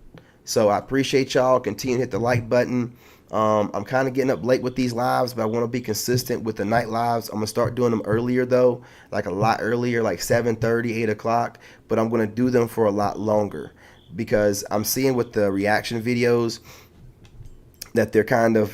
So I appreciate y'all. Continue to hit the like button. I'm kind of getting up late with these lives, but I want to be consistent with the night lives. I'm going to start doing them earlier, though, like a lot earlier, like 7:30, 8 o'clock. But I'm going to do them for a lot longer because I'm seeing with the reaction videos that they're kind of,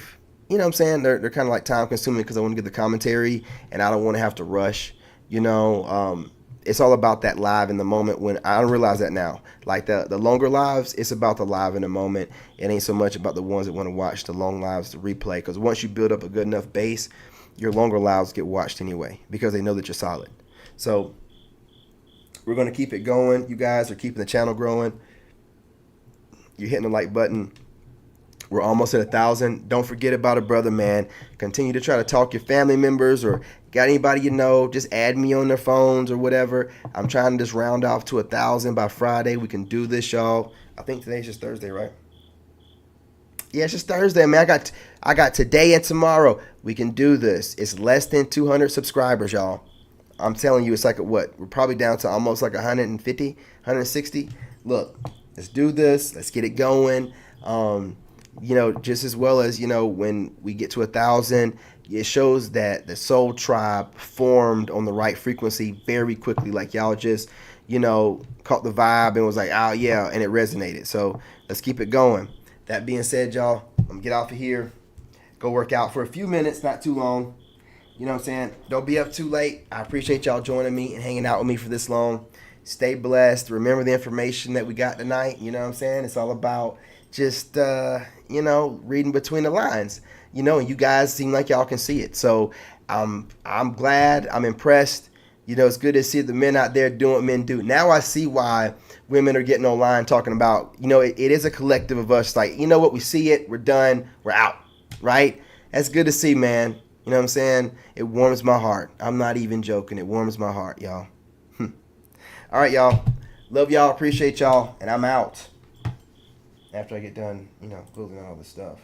you know what I'm saying, they're kind of like time consuming because I want to get the commentary and I don't want to have to rush. You know, it's all about that live in the moment. When I don't realize that now, like the longer lives, it's about the live in the moment. It ain't so much about the ones that want to watch the long lives to replay. Because once you build up a good enough base, your longer lives get watched anyway because they know that you're solid. So we're going to keep it going. You guys are keeping the channel growing. You're hitting the like button. We're almost at 1,000. Don't forget about a brother, man. Continue to try to talk your family members or got anybody you know. Just add me on their phones or whatever. I'm trying to just round off to 1,000 by Friday. We can do this, y'all. I think today's just Thursday, right? Yeah, it's just Thursday, man. I got today and tomorrow. We can do this. It's less than 200 subscribers, y'all. I'm telling you, it's like what? We're probably down to almost like 150, 160. Look, let's do this. Let's get it going. You know, just as well as, you know, when we get to 1,000, it shows that the soul tribe formed on the right frequency very quickly. Like y'all just, you know, caught the vibe and was like, oh yeah, and it resonated. So let's keep it going. That being said, y'all, I'm gonna get off of here, go work out for a few minutes, not too long. You know what I'm saying? Don't be up too late. I appreciate y'all joining me and hanging out with me for this long. Stay blessed. Remember the information that we got tonight. You know what I'm saying? It's all about just, you know, reading between the lines, you know, and you guys seem like y'all can see it. So I'm glad, I'm impressed. You know, it's good to see the men out there doing what men do. Now I see why women are getting online talking about, you know, it is a collective of us. Like, you know what, we see it, we're done, we're out, right? That's good to see, man. You know what I'm saying? It warms my heart. I'm not even joking. It warms my heart, y'all. All right, y'all. Love y'all, appreciate y'all, and I'm out. After I get done, you know, closing all this stuff.